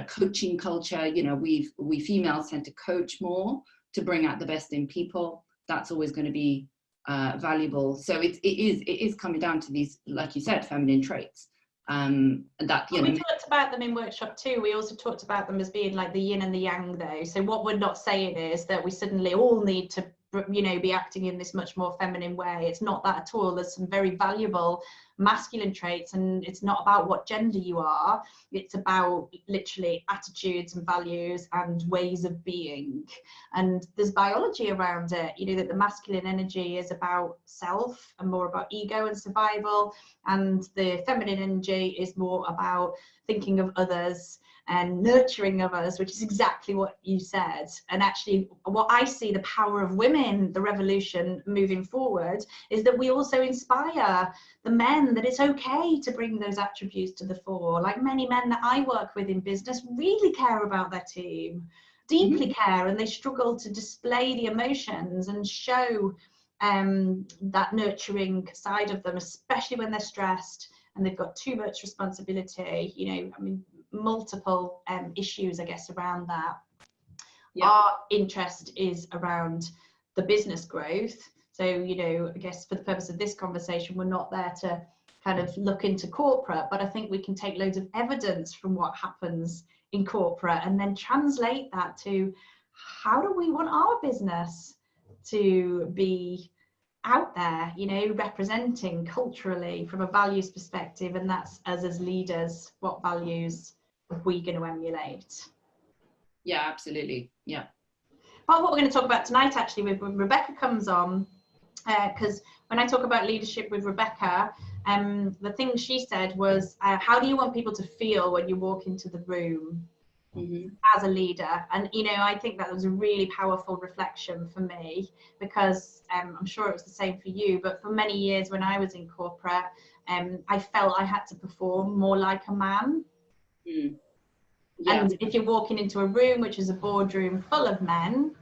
[SPEAKER 2] coaching culture. We females tend to coach more to bring out the best in people. That's always going to be valuable. So it is coming down to these, like you said, feminine traits. And that,
[SPEAKER 1] we talked about them in workshop 2. We also talked about them as being like the yin and the yang, though. So what we're not saying is that we suddenly all need to, be acting in this much more feminine way. It's not that at all. There's some very valuable masculine traits, and it's not about what gender you are. It's about literally attitudes and values and ways of being. And there's biology around it, that the masculine energy is about self and more about ego and survival, and the feminine energy is more about thinking of others and nurturing of us, which is exactly what you said. And actually, what I see the power of women, the revolution moving forward, is that we also inspire the men that it's okay to bring those attributes to the fore. Like many men that I work with in business really care about their team, deeply care, and they struggle to display the emotions and show that nurturing side of them, especially when they're stressed and they've got too much responsibility. Multiple issues, I guess, around that. Yeah. Our interest is around the business growth. So, I guess for the purpose of this conversation, we're not there to kind of look into corporate, but I think we can take loads of evidence from what happens in corporate and then translate that to how do we want our business to be out there, representing culturally from a values perspective, and that's us as leaders, what values are we going to emulate?
[SPEAKER 2] Yeah, absolutely. Yeah.
[SPEAKER 1] Well, what we're going to talk about tonight, actually, when Rebecca comes on, because when I talk about leadership with Rebecca, the thing she said was, how do you want people to feel when you walk into the room as a leader? And, I think that was a really powerful reflection for me, because I'm sure it was the same for you, but for many years when I was in corporate, I felt I had to perform more like a man. Yeah. And if you're walking into a room which is a boardroom full of men,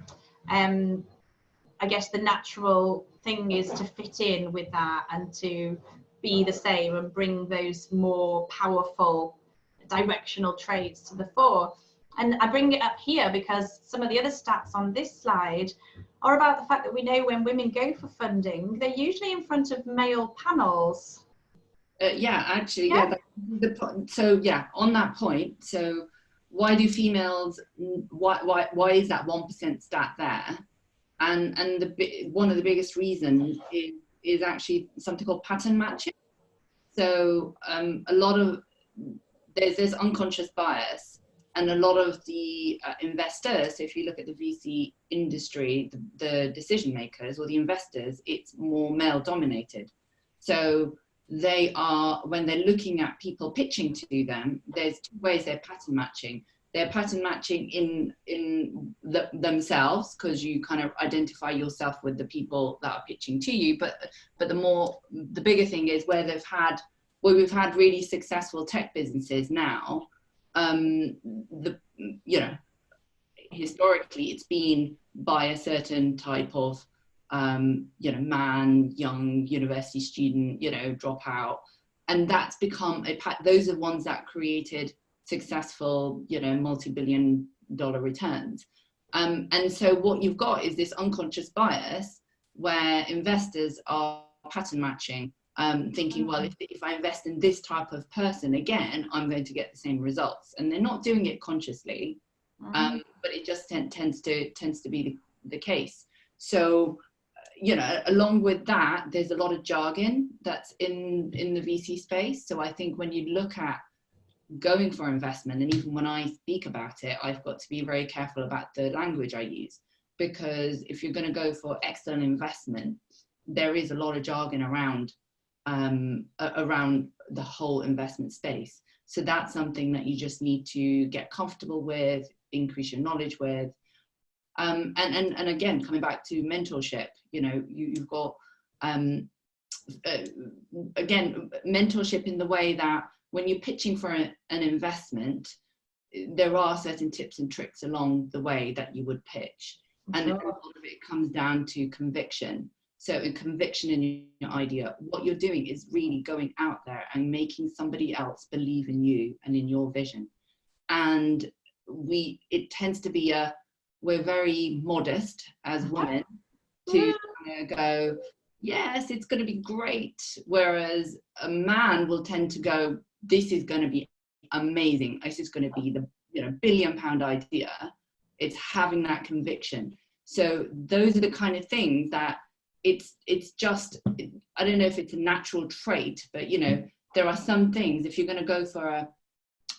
[SPEAKER 1] I guess the natural thing is to fit in with that and to be the same and bring those more powerful directional traits to the fore. And I bring it up here because some of the other stats on this slide are about the fact that we know when women go for funding, they're usually in front of male panels.
[SPEAKER 2] So on that point, so why do females, why is that 1% stat there? And one of the biggest reasons is actually something called pattern matching. So a lot of there's this unconscious bias, and a lot of the investors, so if you look at the VC industry, the decision makers or the investors, it's more male dominated. So they are, when they're looking at people pitching to them, there's two ways they're pattern matching. They're pattern matching in themselves, because you kind of identify yourself with the people that are pitching to you. But the bigger thing is where we've had really successful tech businesses now. Historically, it's been by a certain type of man, young university student, dropout, and that's become those are ones that created successful, multi-billion-dollar returns. And so what you've got is this unconscious bias where investors are pattern matching, thinking, well, if I invest in this type of person again, I'm going to get the same results. And they're not doing it consciously, but it just tends to be the case. So, along with that, there's a lot of jargon that's in the VC space. So I think when you look at going for investment, and even when I speak about it, I've got to be very careful about the language I use, because if you're going to go for external investment, there is a lot of jargon around the whole investment space. So that's something that you just need to get comfortable with, increase your knowledge with. And again, coming back to mentorship, you've got again, mentorship in the way that when you're pitching for an investment, there are certain tips and tricks along the way that you would pitch. And a lot of it comes down to conviction. So in conviction in your idea, what you're doing is really going out there and making somebody else believe in you and in your vision. And it tends to be we're very modest as women to kind of go, yes, it's going to be great. Whereas a man will tend to go, this is going to be amazing. This is going to be the £1 billion idea. It's having that conviction. So those are the kind of things that it's just, I don't know if it's a natural trait, but there are some things, if you're going to go for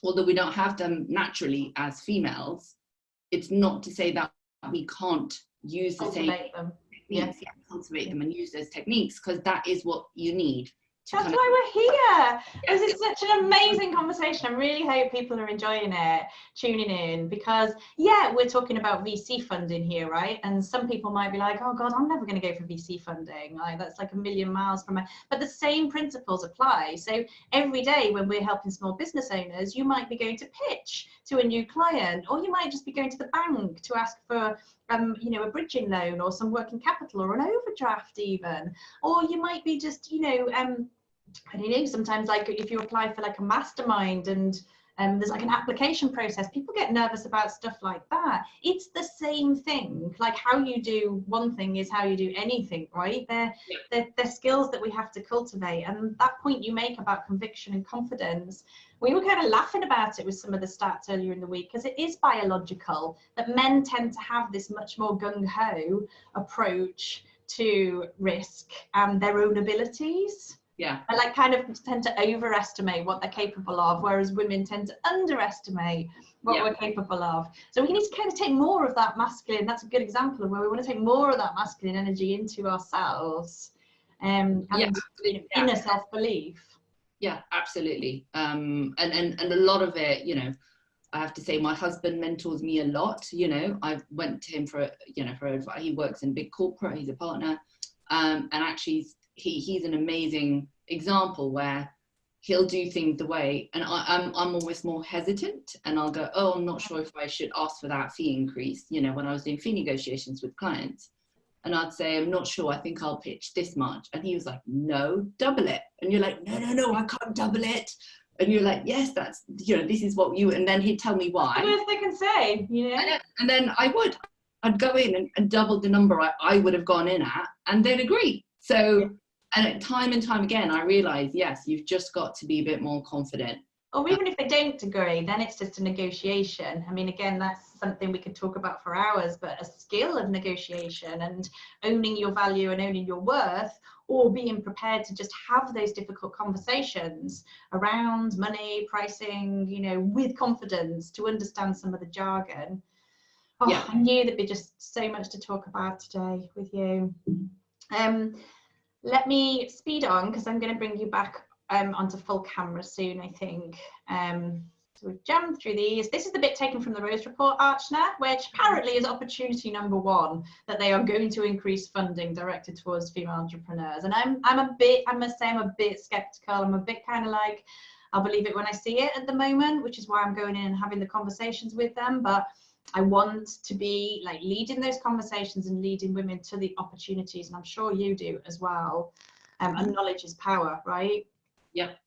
[SPEAKER 2] although we don't have them naturally as females, it's not to say that we can't use the same techniques, cultivate them and use those techniques, because that is what you need.
[SPEAKER 1] That's why we're here. This is such an amazing conversation. I really hope people are enjoying it, tuning in, because we're talking about VC funding here, right? And some people might be like, oh God, I'm never going to go for VC funding. Like, that's like a million miles from it. But the same principles apply. So every day when we're helping small business owners, you might be going to pitch to a new client, or you might just be going to the bank to ask for a bridging loan or some working capital or an overdraft even, or you might be just, I don't know, sometimes like if you apply for like a mastermind and there's like an application process, people get nervous about stuff like that. It's the same thing. Like how you do one thing is how you do anything, right? They're skills that we have to cultivate. And that point you make about conviction and confidence, we were kind of laughing about it with some of the stats earlier in the week, because it is biological that men tend to have this much more gung-ho approach to risk and their own abilities. I like kind of tend to overestimate what they're capable of, whereas women tend to underestimate what we're capable of. So we need to kind of take more of that masculine. That's a good example of where we want to take more of that masculine energy into ourselves, and inner self-belief. Yeah,
[SPEAKER 2] absolutely. And a lot of it, I have to say, my husband mentors me a lot. I went to him for he works in big corporate, he's a partner, and actually he's an amazing example where he'll do things the way, and I'm always more hesitant, and I'll go, oh, I'm not sure if I should ask for that fee increase, when I was doing fee negotiations with clients, and I'd say, I'm not sure, I think I'll pitch this much, and he was like, no, double it. And you're like, no, I can't double it. And you're like, yes, that's, this is what you, and then he'd tell me why.
[SPEAKER 1] What else they can say,
[SPEAKER 2] And then I'd go in and double the number I would have gone in at, and they'd agree. So, and time and time again, I realized, yes, you've just got to be a bit more confident.
[SPEAKER 1] Or even if they don't agree, then it's just a negotiation. I mean, again, that's something we could talk about for hours, but a skill of negotiation and owning your value and owning your worth, or being prepared to just have those difficult conversations around money, pricing, you know, with confidence, to understand some of the jargon. Oh,
[SPEAKER 2] Yeah.
[SPEAKER 1] I knew there'd be just so much to talk about today with you. Let me speed on, because I'm going to bring you back onto full camera soon, I think. So we've jammed through these. This is the bit taken from the Rose Report, Archna, which apparently is opportunity number 1, that they are going to increase funding directed towards female entrepreneurs. And I must say, I'm a bit skeptical. I'm a bit kind of like, I'll believe it when I see it at the moment, which is why I'm going in and having the conversations with them. But I want to be like leading those conversations and leading women to the opportunities, and I'm sure you do as well. And knowledge is power, right?
[SPEAKER 2] Yep.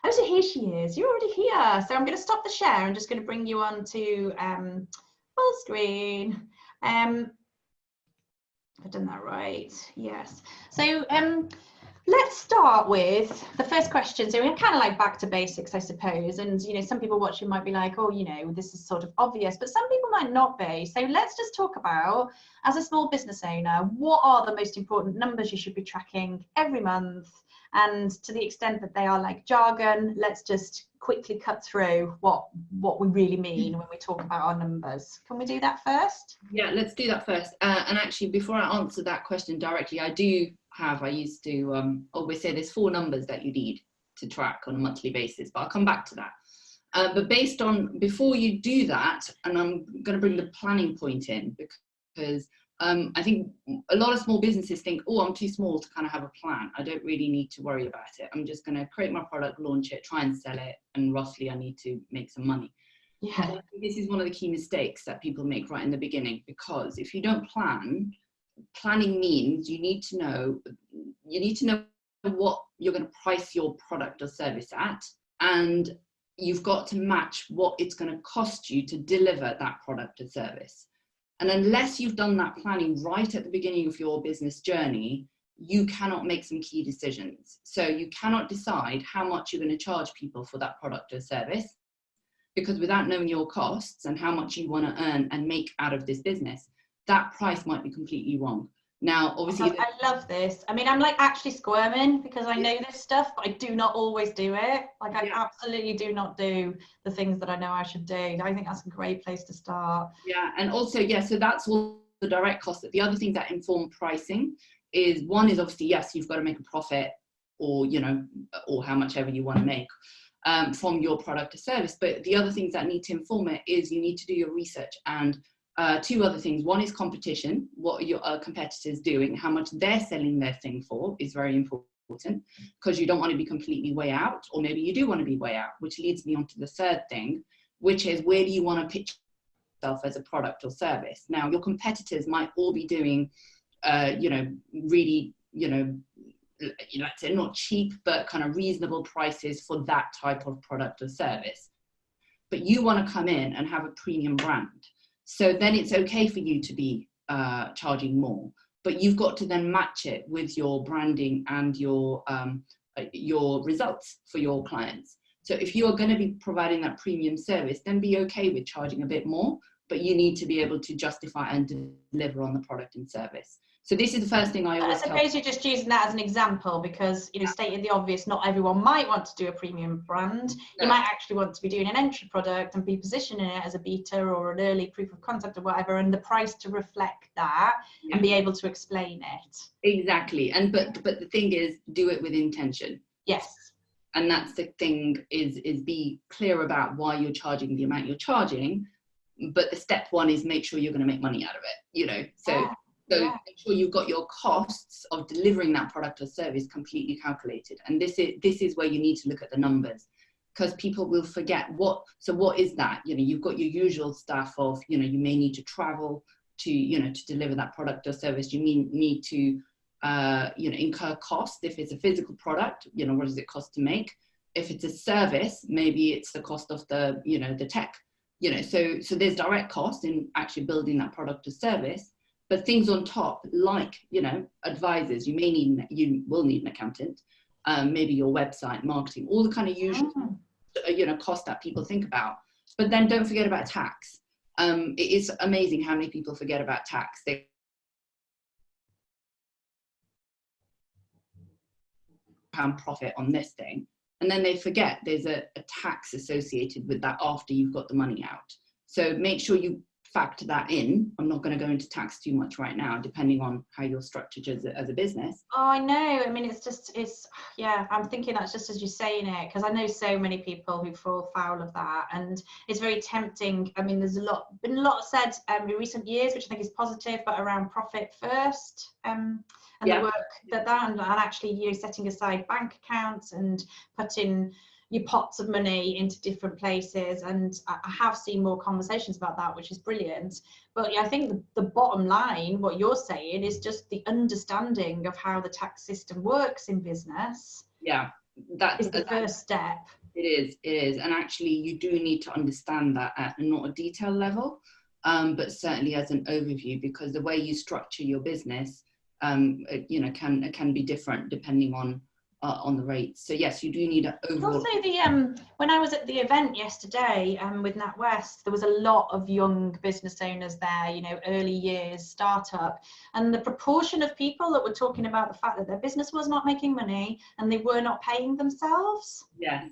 [SPEAKER 1] Oh, so here she is. You're already here. So I'm going to stop the share. I'm just going to bring you on to full screen. I've done that right. Yes. So let's start with the first question. So we're kind of like back to basics, I suppose. And, you know, some people watching might be like, oh, you know, this is sort of obvious, but some people might not be. So let's just talk about, as a small business owner, what are the most important numbers you should be tracking every month? And to the extent that they are like jargon, let's just quickly cut through what we really mean when we talk about our numbers. Can we do that first?
[SPEAKER 2] Yeah, let's do that first. And actually, before I answer that question directly, I used to always say there's 4 numbers that you need to track on a monthly basis, but I'll come back to that. But before you do that, and I'm going to bring the planning point in, because I think a lot of small businesses think, oh, I'm too small to kind of have a plan. I don't really need to worry about it. I'm just going to create my product, launch it, try and sell it, and roughly I need to make some money. Yeah. This is one of the key mistakes that people make right in the beginning, because if you don't plan, planning means you need to know what you're going to price your product or service at, and you've got to match what it's going to cost you to deliver that product or service. And unless you've done that planning right at the beginning of your business journey, you cannot make some key decisions. So you cannot decide how much you're going to charge people for that product or service, because without knowing your costs and how much you want to earn and make out of this business, that price might be completely wrong. Now, obviously,
[SPEAKER 1] I love this. I mean, I'm like actually squirming, because I know this stuff, but I do not always do it. Like, I absolutely do not do the things that I know I should do. I think that's a great place to start.
[SPEAKER 2] Yeah, and also, so that's all the direct costs. The other things that inform pricing is, one is obviously, yes, you've got to make a profit, or, you know, or how much ever you want to make from your product or service. But the other things that need to inform it is you need to do your research. And 2 other things. One is competition, what your competitors doing, how much they're selling their thing for is very important, because you don't want to be completely way out, or maybe you do want to be way out, which leads me on to the 3rd thing, which is, where do you want to pitch yourself as a product or service? Now, your competitors might all be doing, you know, really, you know, let's say not cheap, but kind of reasonable prices for that type of product or service. But you want to come in and have a premium brand. So then it's okay for you to be charging more, but you've got to then match it with your branding and your results for your clients. So if you are going to be providing that premium service, then be okay with charging a bit more, but you need to be able to justify and deliver on the product and service. So this is the first thing I always tell.
[SPEAKER 1] I suppose you're just using that as an example, because, you know, stating the obvious, not everyone might want to do a premium brand. You might actually want to be doing an entry product and be positioning it as a beta or an early proof of concept or whatever, and the price to reflect that and be able to explain it.
[SPEAKER 2] Exactly. And but the thing is, do it with intention.
[SPEAKER 1] Yes.
[SPEAKER 2] And that's the thing, is be clear about why you're charging the amount you're charging. But the step 1 is make sure you're going to make money out of it, you know. So make sure you've got your costs of delivering that product or service completely calculated. And this is where you need to look at the numbers, because people will forget what is that? You know, you've got your usual stuff of, you know, you may need to travel to, you know, to deliver that product or service. You need to, you know, incur costs. If it's a physical product, you know, what does it cost to make? If it's a service, maybe it's the cost of the, you know, the tech, you know, so there's direct costs in actually building that product or service. But things on top, like, you know, advisors, you will need an accountant, maybe your website, marketing, all the kind of usual, you know, costs that people think about. But then don't forget about tax. It is amazing how many people forget about tax. £100 profit on this thing. And then they forget there's a tax associated with that after you've got the money out. So make sure you factor that in. I'm not going to go into tax too much right now, depending on how you're structured as a business.
[SPEAKER 1] Oh, I know. I mean, yeah, I'm thinking that's just as you're saying it, because I know so many people who fall foul of that, and it's very tempting. I mean, there's been a lot said in recent years, which I think is positive, but around profit first, and the work and actually, you know, setting aside bank accounts and putting your pots of money into different places. And I have seen more conversations about that, which is brilliant. But yeah, I think the bottom line, what you're saying, is just the understanding of how the tax system works in business.
[SPEAKER 2] Yeah,
[SPEAKER 1] is the first step.
[SPEAKER 2] It is. And actually you do need to understand that at not a detail level, but certainly as an overview, because the way you structure your business, you know, can be different depending on the rates. So yes, you do need an overall.
[SPEAKER 1] Also, when I was at the event yesterday with NatWest, there was a lot of young business owners there, you know, early years startup, and the proportion of people that were talking about the fact that their business was not making money and they were not paying themselves.
[SPEAKER 2] Yeah,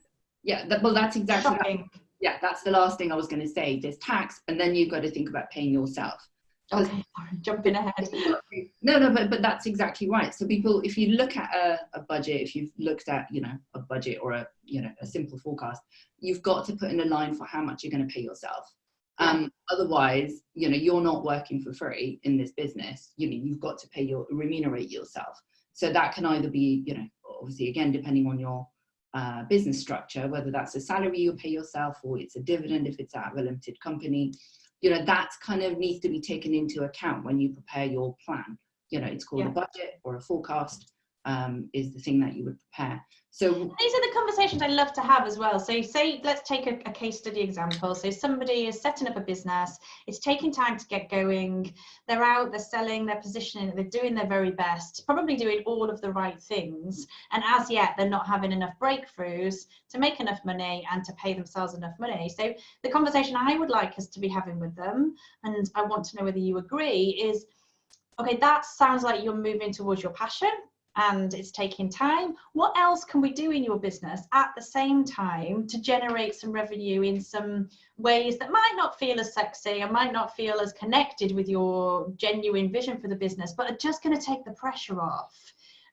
[SPEAKER 2] well, that's exactly
[SPEAKER 1] shocking.
[SPEAKER 2] Yeah, that's the last thing I was going to say. There's tax, and then you've got to think about paying yourself.
[SPEAKER 1] Okay, sorry, jumping ahead.
[SPEAKER 2] No, but that's exactly right. So people, if you look at a budget, if you've looked at, you know, a budget or a simple forecast, you've got to put in a line for how much you're going to pay yourself. Otherwise, you know, you're not working for free in this business. You know, you've got to remunerate yourself. So that can either be, you know, obviously again, depending on your business structure, whether that's a salary you pay yourself or it's a dividend if it's out of a limited company. You know, that's kind of needs to be taken into account when you prepare your plan. You know, it's called a budget or a forecast, is the thing that you would prepare. So
[SPEAKER 1] these are the conversations I love to have as well. So say, let's take a case study example. So somebody is setting up a business, it's taking time to get going, they're out, they're selling, they're positioning, they're doing their very best, probably doing all of the right things, and as yet they're not having enough breakthroughs to make enough money and to pay themselves enough money. So the conversation I would like us to be having with them, and I want to know whether you agree, is okay, that sounds like you're moving towards your passion and it's taking time. What else can we do in your business at the same time to generate some revenue in some ways that might not feel as sexy and might not feel as connected with your genuine vision for the business, but are just going to take the pressure off,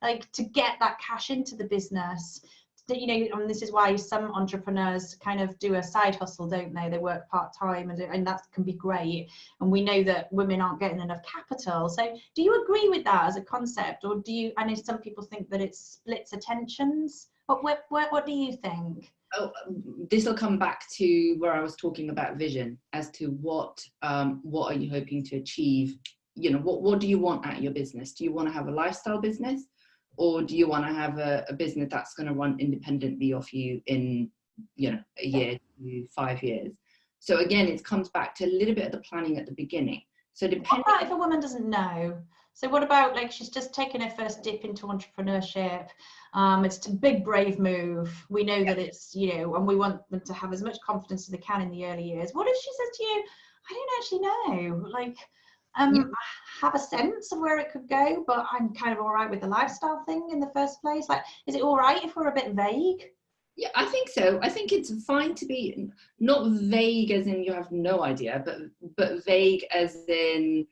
[SPEAKER 1] like to get that cash into the business? You know, and this is why some entrepreneurs kind of do a side hustle, don't they? They work part-time, and that can be great. And we know that women aren't getting enough capital. So do you agree with that as a concept, or do you, I know some people think that it splits attentions, but what do you think?
[SPEAKER 2] Oh, this will come back to where I was talking about vision, as to what are you hoping to achieve? You know, what do you want out of your business? Do you want to have a lifestyle business? Or do you want to have a business that's going to run independently of you in, you know, a year to 5 years? So again, it comes back to a little bit of the planning at the beginning. So depending.
[SPEAKER 1] What about if a woman doesn't know? So what about, like, she's just taken her first dip into entrepreneurship? It's a big, brave move. We know that it's, you know, and we want them to have as much confidence as they can in the early years. What if she says to you, I don't actually know, like, I have a sense of where it could go, but I'm kind of all right with the lifestyle thing in the first place. Like, is it all right if we're a bit vague?
[SPEAKER 2] Yeah, I think so. I think it's fine to be not vague as in you have no idea, but vague as in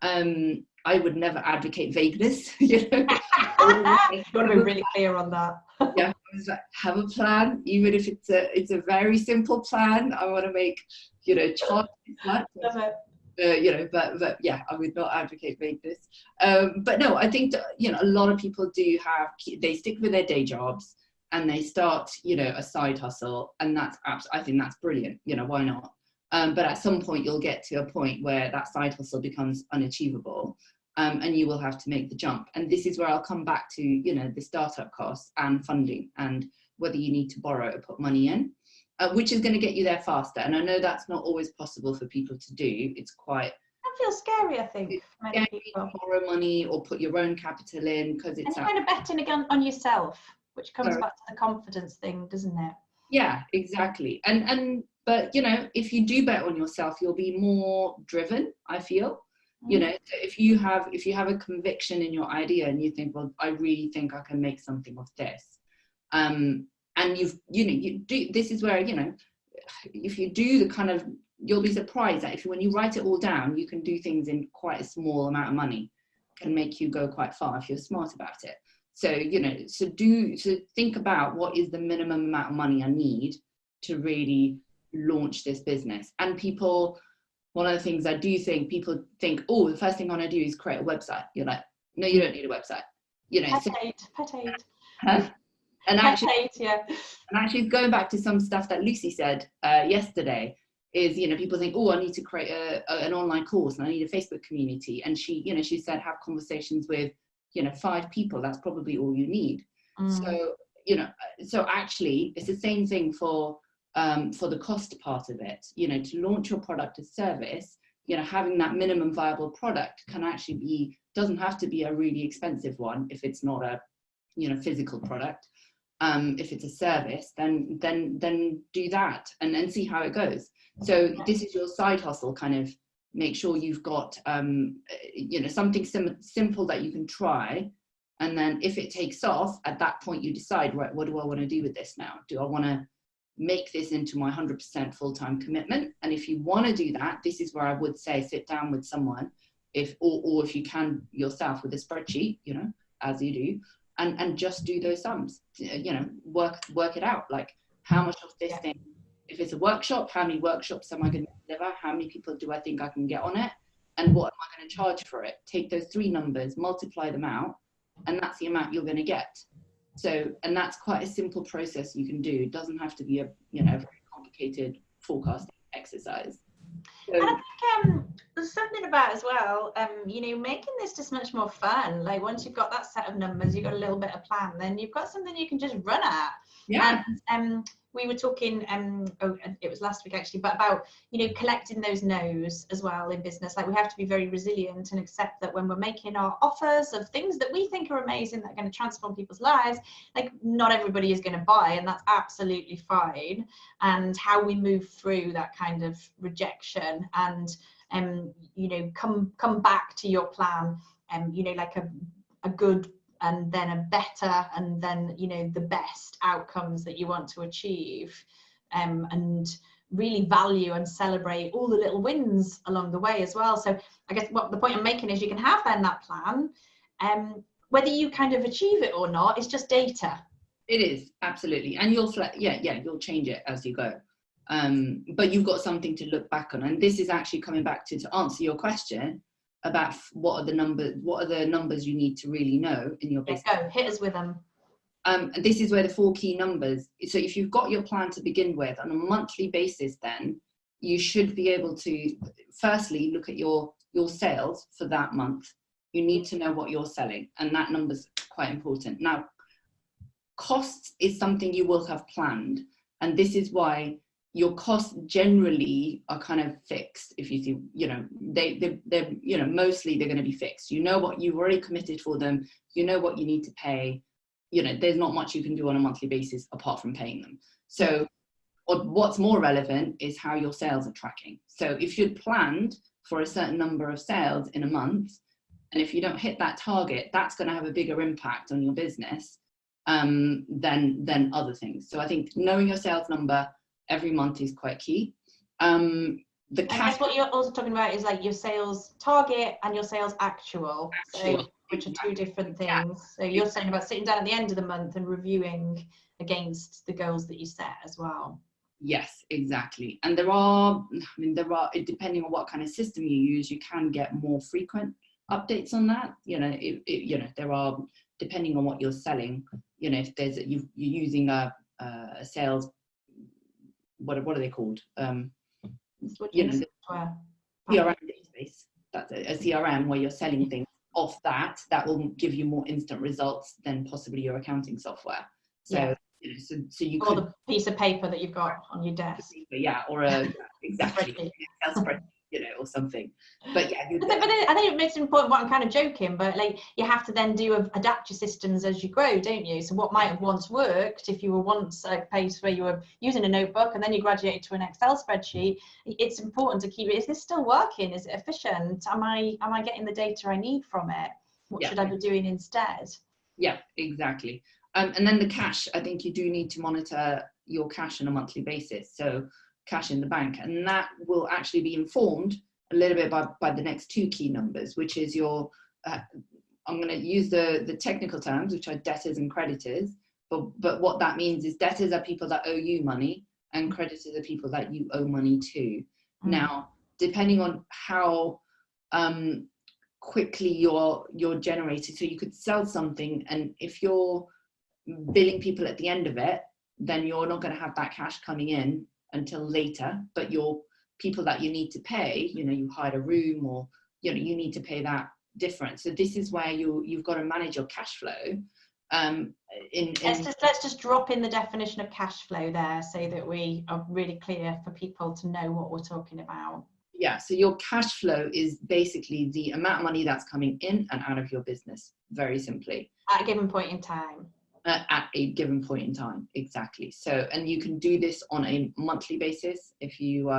[SPEAKER 2] I would never advocate vagueness. You know,
[SPEAKER 1] you want to be really clear on that.
[SPEAKER 2] Yeah, I was like, have a plan, even if it's a very simple plan. I want to make, you know, charge.
[SPEAKER 1] Love it.
[SPEAKER 2] You know, but yeah, I would not advocate vagueness. But no, I think that, you know, a lot of people they stick with their day jobs and they start, you know, a side hustle, and I think that's brilliant. You know, why not? But at some point you'll get to a point where that side hustle becomes unachievable, and you will have to make the jump. And this is where I'll come back to, you know, the startup costs and funding, and whether you need to borrow or put money in. Which is going to get you there faster. And I know that's not always possible for people to do. It's quite...
[SPEAKER 1] That feels scary, I think.
[SPEAKER 2] Many people borrow money or put your own capital in, because it's...
[SPEAKER 1] And kind of betting again on yourself, which comes back to the confidence thing, doesn't it?
[SPEAKER 2] Yeah, exactly. But, you know, if you do bet on yourself, you'll be more driven, I feel. You know, if you have a conviction in your idea and you think, well, I really think I can make something of this, And you do, this is where, if you do the kind of, you'll be surprised that when you write it all down, you can do things in quite a small amount of money, can make you go quite far if you're smart about it. So, so think about what is the minimum amount of money I need to really launch this business. And one of the things I do think, people think, oh, the first thing I want to do is create a website. You're like, no, you don't need a website.
[SPEAKER 1] Pet aid.
[SPEAKER 2] Huh? And
[SPEAKER 1] actually,
[SPEAKER 2] going back to some stuff that Lucy said yesterday, is, people think, oh, I need to create an online course and I need a Facebook community. And she said, have conversations with, 5 people. That's probably all you need. So, so actually it's the same thing for the cost part of it. To launch your product or service, having that minimum viable product can actually doesn't have to be a really expensive one if it's not a, physical product. If it's a service, then do that and then see how it goes. So this is your side hustle, kind of make sure you've got, something simple that you can try. And then if it takes off, at that point you decide, right, what do I want to do with this now? Do I want to make this into my 100% full-time commitment? And if you want to do that, this is where I would say sit down with someone, or if you can yourself with a spreadsheet, as you do, and just do those sums, work it out, like how much of this thing, if it's a workshop, how many workshops am I going to deliver, how many people do I think I can get on it, and what am I going to charge for it? Take those 3 numbers, multiply them out, and that's the amount you're going to get. So, and that's quite a simple process you can do. It doesn't have to be a very complicated forecasting exercise. So,
[SPEAKER 1] and I think there's something about as well, making this just much more fun. Like once you've got that set of numbers, you've got a little bit of plan, then you've got something you can just run at.
[SPEAKER 2] Yeah.
[SPEAKER 1] And we were talking, it was last week actually, but about, collecting those no's as well in business. Like we have to be very resilient and accept that when we're making our offers of things that we think are amazing, that are going to transform people's lives, like not everybody is going to buy, and that's absolutely fine. And how we move through that kind of rejection and, come back to your plan, like a good and then a better and then the best outcomes that you want to achieve, and really value and celebrate all the little wins along the way as well. So I guess what the point I'm making is you can have then that plan, whether you kind of achieve it or not, it's just data.
[SPEAKER 2] It is, absolutely. And you'll you'll change it as you go, but you've got something to look back on. And this is actually coming back to answer your question about what are the numbers you need to really know in your business.
[SPEAKER 1] Go, hit us with them.
[SPEAKER 2] And this is where the 4 key numbers, so if you've got your plan to begin with on a monthly basis, then you should be able to firstly look at your sales for that month. You need to know what you're selling, and that number's quite important. Now, costs is something you will have planned, and this is why your costs generally are kind of fixed. If you see, they're mostly they're going to be fixed. You know what you've already committed for them. You know what you need to pay. There's not much you can do on a monthly basis apart from paying them. So what's more relevant is how your sales are tracking. So if you'd planned for a certain number of sales in a month, and if you don't hit that target, that's going to have a bigger impact on your business than other things. So I think knowing your sales number every month is quite key.
[SPEAKER 1] I guess what you're also talking about is like your sales target and your sales actual. So, which are 2 different things. Yeah. So you're saying about sitting down at the end of the month and reviewing against the goals that you set as well.
[SPEAKER 2] Yes, exactly. And there are, depending on what kind of system you use, you can get more frequent updates on that. There are, depending on what you're selling, if there's you're using a sales, what are they called? CRM database. That's a CRM where you're selling things off that will give you more instant results than possibly your accounting software. So, so you
[SPEAKER 1] or the piece of paper that you've got on your desk.
[SPEAKER 2] Or exactly Excel spreadsheet, or something. But yeah,
[SPEAKER 1] but I think it makes it important. What I'm kind of joking, but like you have to then adapt your systems as you grow, don't you? So what might have once worked, if you were once a place where you were using a notebook and then you graduated to an Excel spreadsheet, it's important to keep it. Is this still working? Is it efficient? Am I getting the data I need from it? What should I be doing instead?
[SPEAKER 2] Yeah, exactly. And then the cash, I think you do need to monitor your cash on a monthly basis. So cash in the bank, and that will actually be informed a little bit by the next two key numbers, which is your, I'm going to use the technical terms, which are debtors and creditors. But what that means is debtors are people that owe you money, and creditors are people that you owe money to. Now, depending on how quickly you're generated, so you could sell something, and if you're billing people at the end of it, then you're not going to have that cash coming in until later. But your people that you need to pay, you hired a room, or you need to pay that difference. So this is where you've got to manage your cash flow.
[SPEAKER 1] Let's just drop in the definition of cash flow there, so that we are really clear for people to know what we're talking about.
[SPEAKER 2] Yeah, so your cash flow is basically the amount of money that's coming in and out of your business, very simply.
[SPEAKER 1] At a given point in time.
[SPEAKER 2] At a given point in time, exactly. So, and you can do this on a monthly basis if you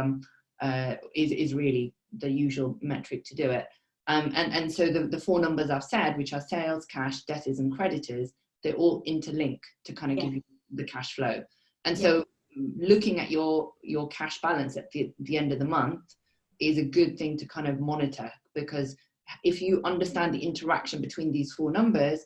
[SPEAKER 2] is really the usual metric to do it. And so the four numbers I've said, which are sales, cash, debtors, and creditors, they all interlink to kind of give you the cash flow. And so looking at your cash balance at the end of the month is a good thing to kind of monitor, because if you understand the interaction between these four numbers,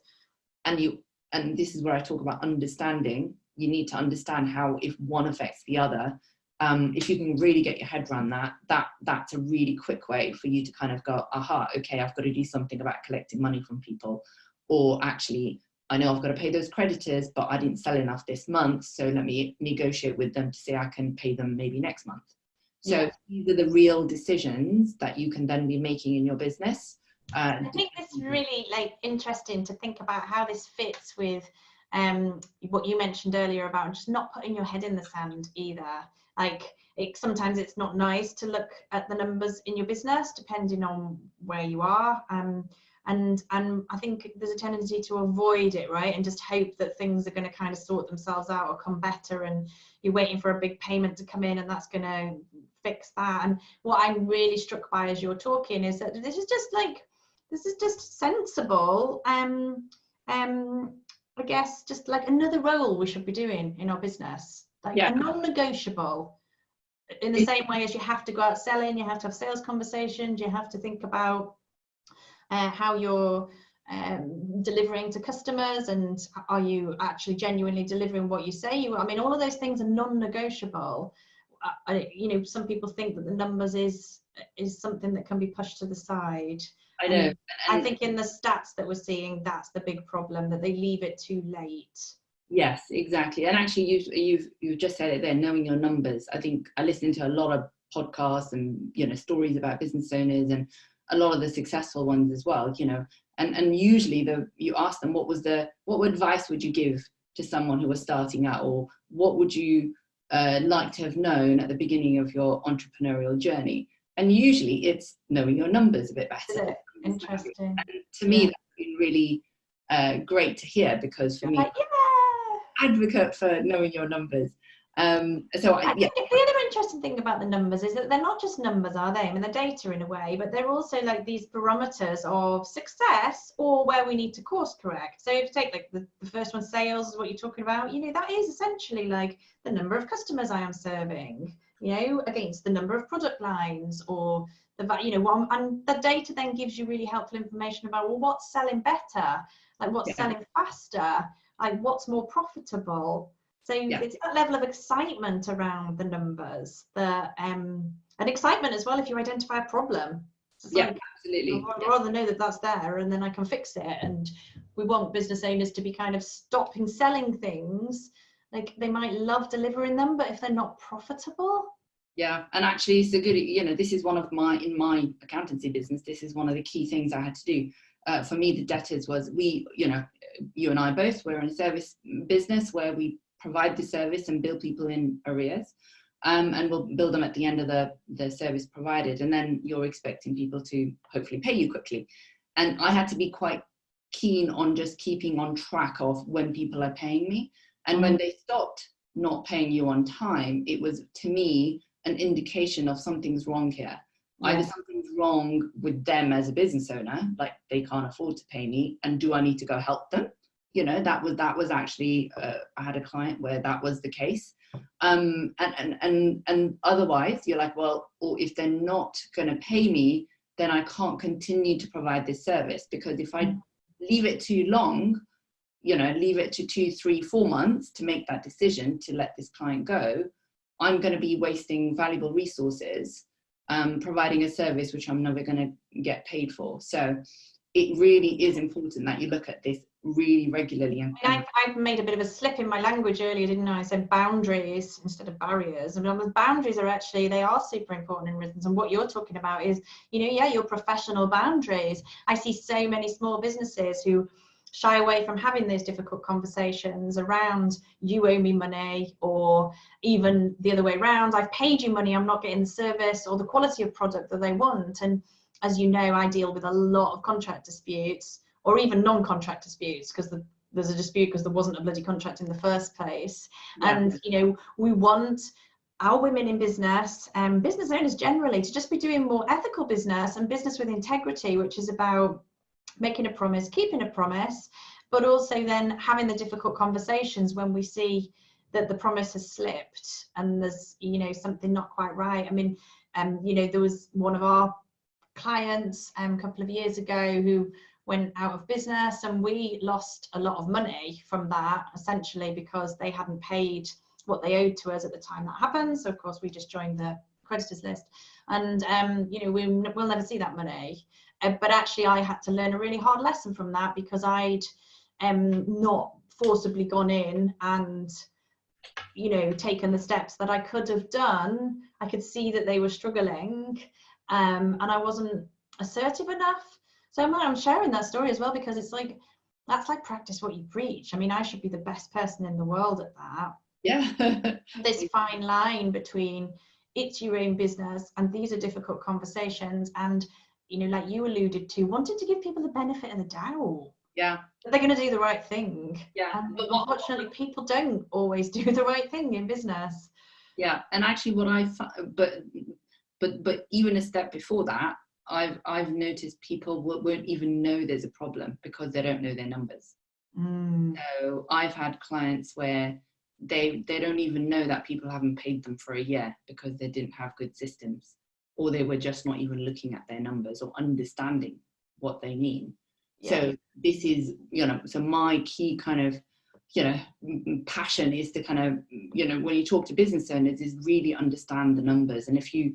[SPEAKER 2] and this is where I talk about understanding, you need to understand how, if one affects the other, if you can really get your head around that's a really quick way for you to kind of go, aha, okay, I've got to do something about collecting money from people, or actually, I know I've got to pay those creditors, but I didn't sell enough this month, so let me negotiate with them to say I can pay them maybe next month. So these are the real decisions that you can then be making in your business.
[SPEAKER 1] I think this is really interesting to think about how this fits with what you mentioned earlier about just not putting your head in the sand either. Sometimes it's not nice to look at the numbers in your business depending on where you are, and I think there's a tendency to avoid it, right, and just hope that things are going to kind of sort themselves out or come better, and you're waiting for a big payment to come in and that's going to fix that. And what I'm really struck by as you're talking is that this is just sensible, I guess, just like another role we should be doing in our business, a non-negotiable, in the same way as you have to go out selling, you have to have sales conversations, you have to think about how you're delivering to customers, and are you actually genuinely delivering what you say you are. I mean, all of those things are non-negotiable. Some people think that the numbers is something that can be pushed to the side.
[SPEAKER 2] I know. And
[SPEAKER 1] I think in the stats that we're seeing, that's the big problem, that they leave it too late.
[SPEAKER 2] Yes, exactly. And actually, you've just said it there, knowing your numbers. I think I listen to a lot of podcasts and stories about business owners, and a lot of the successful ones as well. And usually you ask them, what advice would you give to someone who was starting out, or what would you like to have known at the beginning of your entrepreneurial journey? And usually it's knowing your numbers a bit better.
[SPEAKER 1] Interesting.
[SPEAKER 2] And to me, that's been really great to hear, because for me, advocate for knowing your numbers. I think the
[SPEAKER 1] other interesting thing about the numbers is that they're not just numbers, are they? I mean, they're data in a way, but they're also like these barometers of success or where we need to course correct. So if you take the first one, sales, is what you're talking about, that is essentially like the number of customers I am serving, against the number of product lines, or and the data then gives you really helpful information about, well, what's selling better, like what's selling faster, like what's more profitable. So it's that level of excitement around the numbers, and excitement as well if you identify a problem.
[SPEAKER 2] Absolutely.
[SPEAKER 1] I'd rather know that that's there and then I can fix it. And we want business owners to be kind of stopping selling things. Like, they might love delivering them, but if they're not profitable.
[SPEAKER 2] Yeah, and actually it's a good, this is one of in my accountancy business, this is one of the key things I had to do. For me, the debtors was, you and I both, we're in a service business where we provide the service and bill people in arrears, and we'll bill them at the end of the service provided, and then you're expecting people to hopefully pay you quickly. And I had to be quite keen on just keeping on track of when people are paying me, and when they stopped not paying you on time, it was, to me, an indication of something's wrong here. Either something's wrong with them as a business owner, like they can't afford to pay me, and do I need to go help them? you know, that was actually, I had a client where that was the case. And otherwise you're like, well, or if they're not going to pay me, then I can't continue to provide this service, because if I leave it too long, you know, leave it to 2, 3, 4 months to make that decision to let this client go, I'm going to be wasting valuable resources, providing a service which I'm never going to get paid for. So it really is important that you look at this really regularly. And
[SPEAKER 1] I've made a bit of a slip in my language earlier, didn't I? I said boundaries instead of barriers. And the boundaries are actually, they are super important in business. And what you're talking about is, you know, yeah, your professional boundaries. I see so many small businesses who shy away from having those difficult conversations around, you owe me money, or even the other way around, I've paid you money, I'm not getting the service or the quality of product that they want. And as you know, I deal with a lot of contract disputes, or even non-contract disputes, because there's a dispute because there wasn't a bloody contract in the first place. Yeah. And you know, we want our women in business and business owners generally to just be doing more ethical business and business with integrity, which is about making a promise, keeping a promise, but also then having the difficult conversations when we see that the promise has slipped and there's, you know, something not quite right. I mean, you know, there was one of our clients a couple of years ago who went out of business, and we lost a lot of money from that, essentially because they hadn't paid what they owed to us at the time that happened. So of course we just joined the creditors list, and you know, we'll never see that money. But actually I had to learn a really hard lesson from that, because I'd not forcibly gone in and, you know, taken the steps that I could have done. I could see that they were struggling, and I wasn't assertive enough. So I'm sharing that story as well, because it's like, that's like practice what you preach. I mean, I should be the best person in the world at that.
[SPEAKER 2] Yeah.
[SPEAKER 1] This fine line between it's your own business and these are difficult conversations, and, you know, like you alluded to, wanting to give people the benefit of the doubt.
[SPEAKER 2] Yeah.
[SPEAKER 1] They're going to do the right thing.
[SPEAKER 2] Yeah.
[SPEAKER 1] And unfortunately, people don't always do the right thing in business.
[SPEAKER 2] Yeah. And actually what I but even a step before that, I've noticed people won't even know there's a problem because they don't know their numbers. So I've had clients where they don't even know that people haven't paid them for a year because they didn't have good systems, or they were just not even looking at their numbers or understanding what they mean. Yeah. So this is, you know, so my key kind of, you know, passion is to kind of, you know, when you talk to business owners, is really understand the numbers. And if you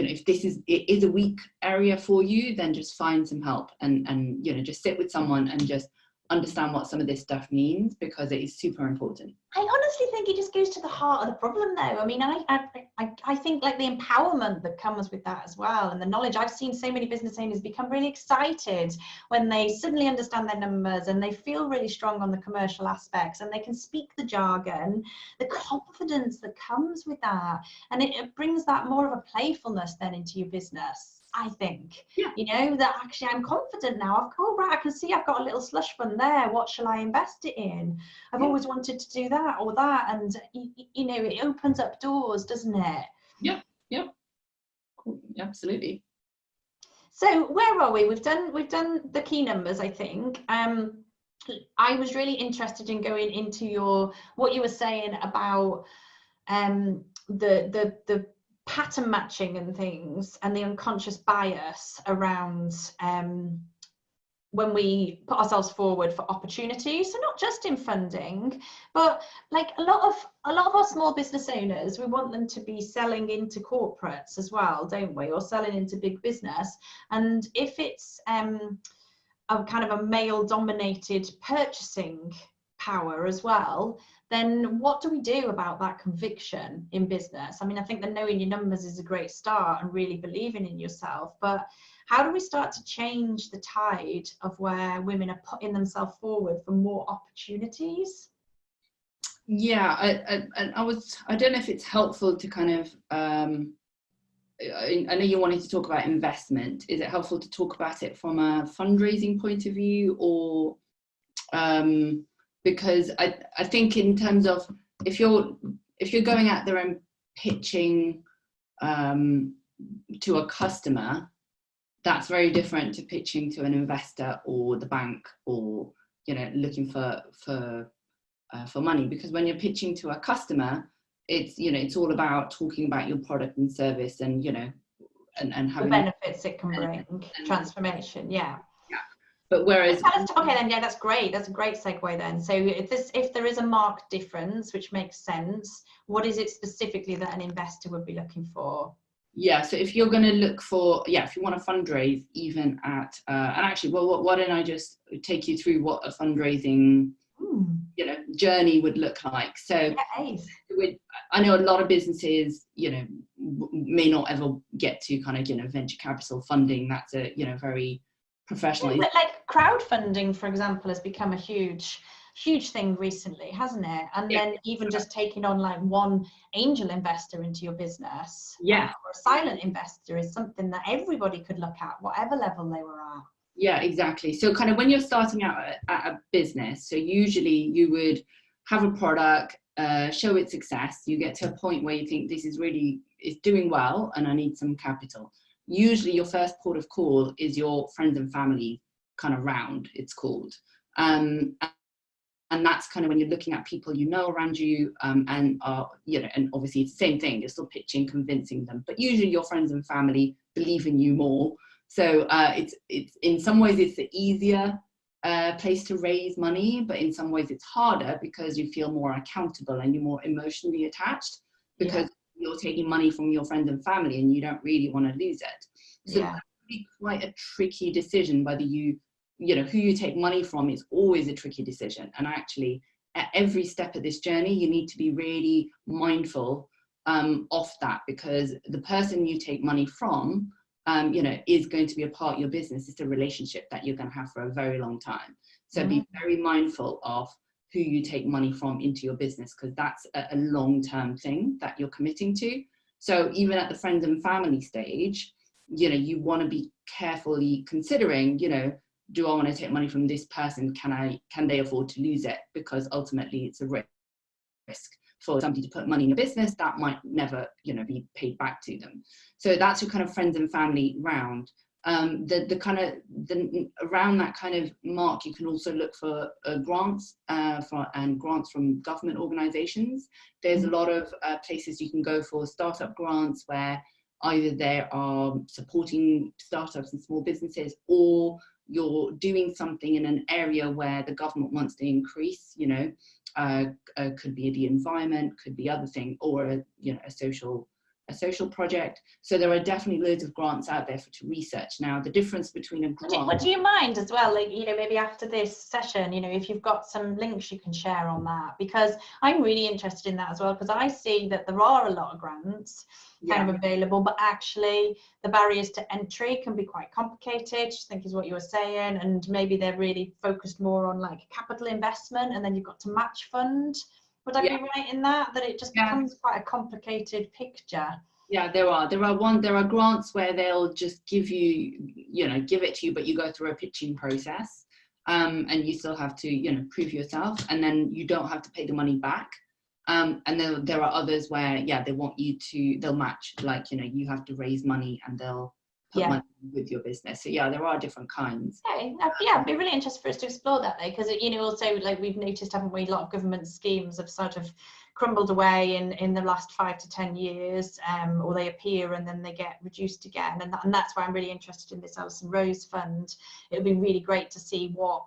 [SPEAKER 2] know, if it is a weak area for you, then just find some help and you know, just sit with someone and just understand what some of this stuff means, because it is super important.
[SPEAKER 1] I honestly think it just goes to the heart of the problem though. I mean, I think like the empowerment that comes with that as well, and the knowledge. I've seen so many business owners become really excited when they suddenly understand their numbers and they feel really strong on the commercial aspects and they can speak the jargon, the confidence that comes with that. And it brings that more of a playfulness then into your business. I think, yeah. You know, that actually I'm confident now. I've got, right, I can see I've got a little slush fund there. What shall I invest it in? I've always wanted to do that or that. And, you know, it opens up doors, doesn't it?
[SPEAKER 2] Yeah, yeah, absolutely.
[SPEAKER 1] So where are we? We've done the key numbers, I think. I was really interested in going into what you were saying about the pattern matching and things, and the unconscious bias around when we put ourselves forward for opportunities. So not just in funding, but like a lot of our small business owners, we want them to be selling into corporates as well, don't we, or selling into big business. And if it's a kind of a male dominated purchasing power as well, then what do we do about that conviction in business? I mean, I think that knowing your numbers is a great start and really believing in yourself, but how do we start to change the tide of where women are putting themselves forward for more opportunities?
[SPEAKER 2] Yeah, I don't know if it's helpful to kind of, I know you wanted to talk about investment. Is it helpful to talk about it from a fundraising point of view, or because I think in terms of if you're going out there and pitching to a customer, that's very different to pitching to an investor or the bank or, looking for money, because when you're pitching to a customer, it's all about talking about your product and service, and and having
[SPEAKER 1] the benefits it can bring, transformation. Yeah.
[SPEAKER 2] But whereas,
[SPEAKER 1] okay, then, yeah, that's great. That's a great segue then. So if there is a marked difference, which makes sense, what is it specifically that an investor would be looking for?
[SPEAKER 2] Yeah, so if you're going to look for, if you want to fundraise even at, and actually, well, why don't I just take you through what a fundraising, journey would look like. So I know a lot of businesses, may not ever get to kind of, venture capital funding. That's a, very professional.
[SPEAKER 1] But like crowdfunding, for example, has become a huge thing recently, hasn't it? And then even just taking on like one angel investor into your business, or a silent investor, is something that everybody could look at, whatever level they were at.
[SPEAKER 2] Yeah, exactly. So kind of when you're starting out at a business, so usually you would have a product, show its success, you get to a point where you think this is doing well and I need some capital. Usually your first port of call is your friends and family kind of round, it's called. And that's kind of when you're looking at people around you, and obviously it's the same thing, you're still pitching, convincing them, but usually your friends and family believe in you more. So it's in some ways it's the easier place to raise money, but in some ways it's harder because you feel more accountable and you're more emotionally attached, because you're taking money from your friends and family and you don't really want to lose it. So that would be quite a tricky decision, whether who you take money from is always a tricky decision. And actually at every step of this journey, you need to be really mindful of that, because the person you take money from, is going to be a part of your business. It's a relationship that you're going to have for a very long time. So be very mindful of who you take money from into your business, because that's a long-term thing that you're committing to. So even at the friends and family stage, you want to be carefully considering, do I want to take money from this person? Can they afford to lose it? Because ultimately it's a risk for somebody to put money in a business that might never, be paid back to them. So that's your kind of friends and family round. Around that kind of mark, you can also look for grants and grants from government organisations. There's a lot of places you can go for startup grants, where either they are supporting startups and small businesses, or you're doing something in an area where the government wants to increase, could be the environment, could be other thing, or a social project. So there are definitely loads of grants out there to research. Now, the difference between a grant...
[SPEAKER 1] Do you mind as well, like, maybe after this session, if you've got some links you can share on that, because I'm really interested in that as well, because I see that there are a lot of grants kind of available, but actually the barriers to entry can be quite complicated, I think is what you were saying, and maybe they're really focused more on like capital investment, and then you've got to match fund. Would I be right in that it just becomes quite a complicated picture?
[SPEAKER 2] Yeah, there are grants where they'll just give it to you, but you go through a pitching process, and you still have to prove yourself, and then you don't have to pay the money back. And then there are others where they want they'll match, like you have to raise money and they'll put money with your business. So there are different kinds.
[SPEAKER 1] Okay, it'd be really interesting for us to explore that though, because also, like, we've noticed, haven't we, a lot of government schemes have sort of crumbled away in the last 5 to 10 years, or they appear and then they get reduced again, and that's why I'm really interested in this Alison Rose Fund. It would be really great to see what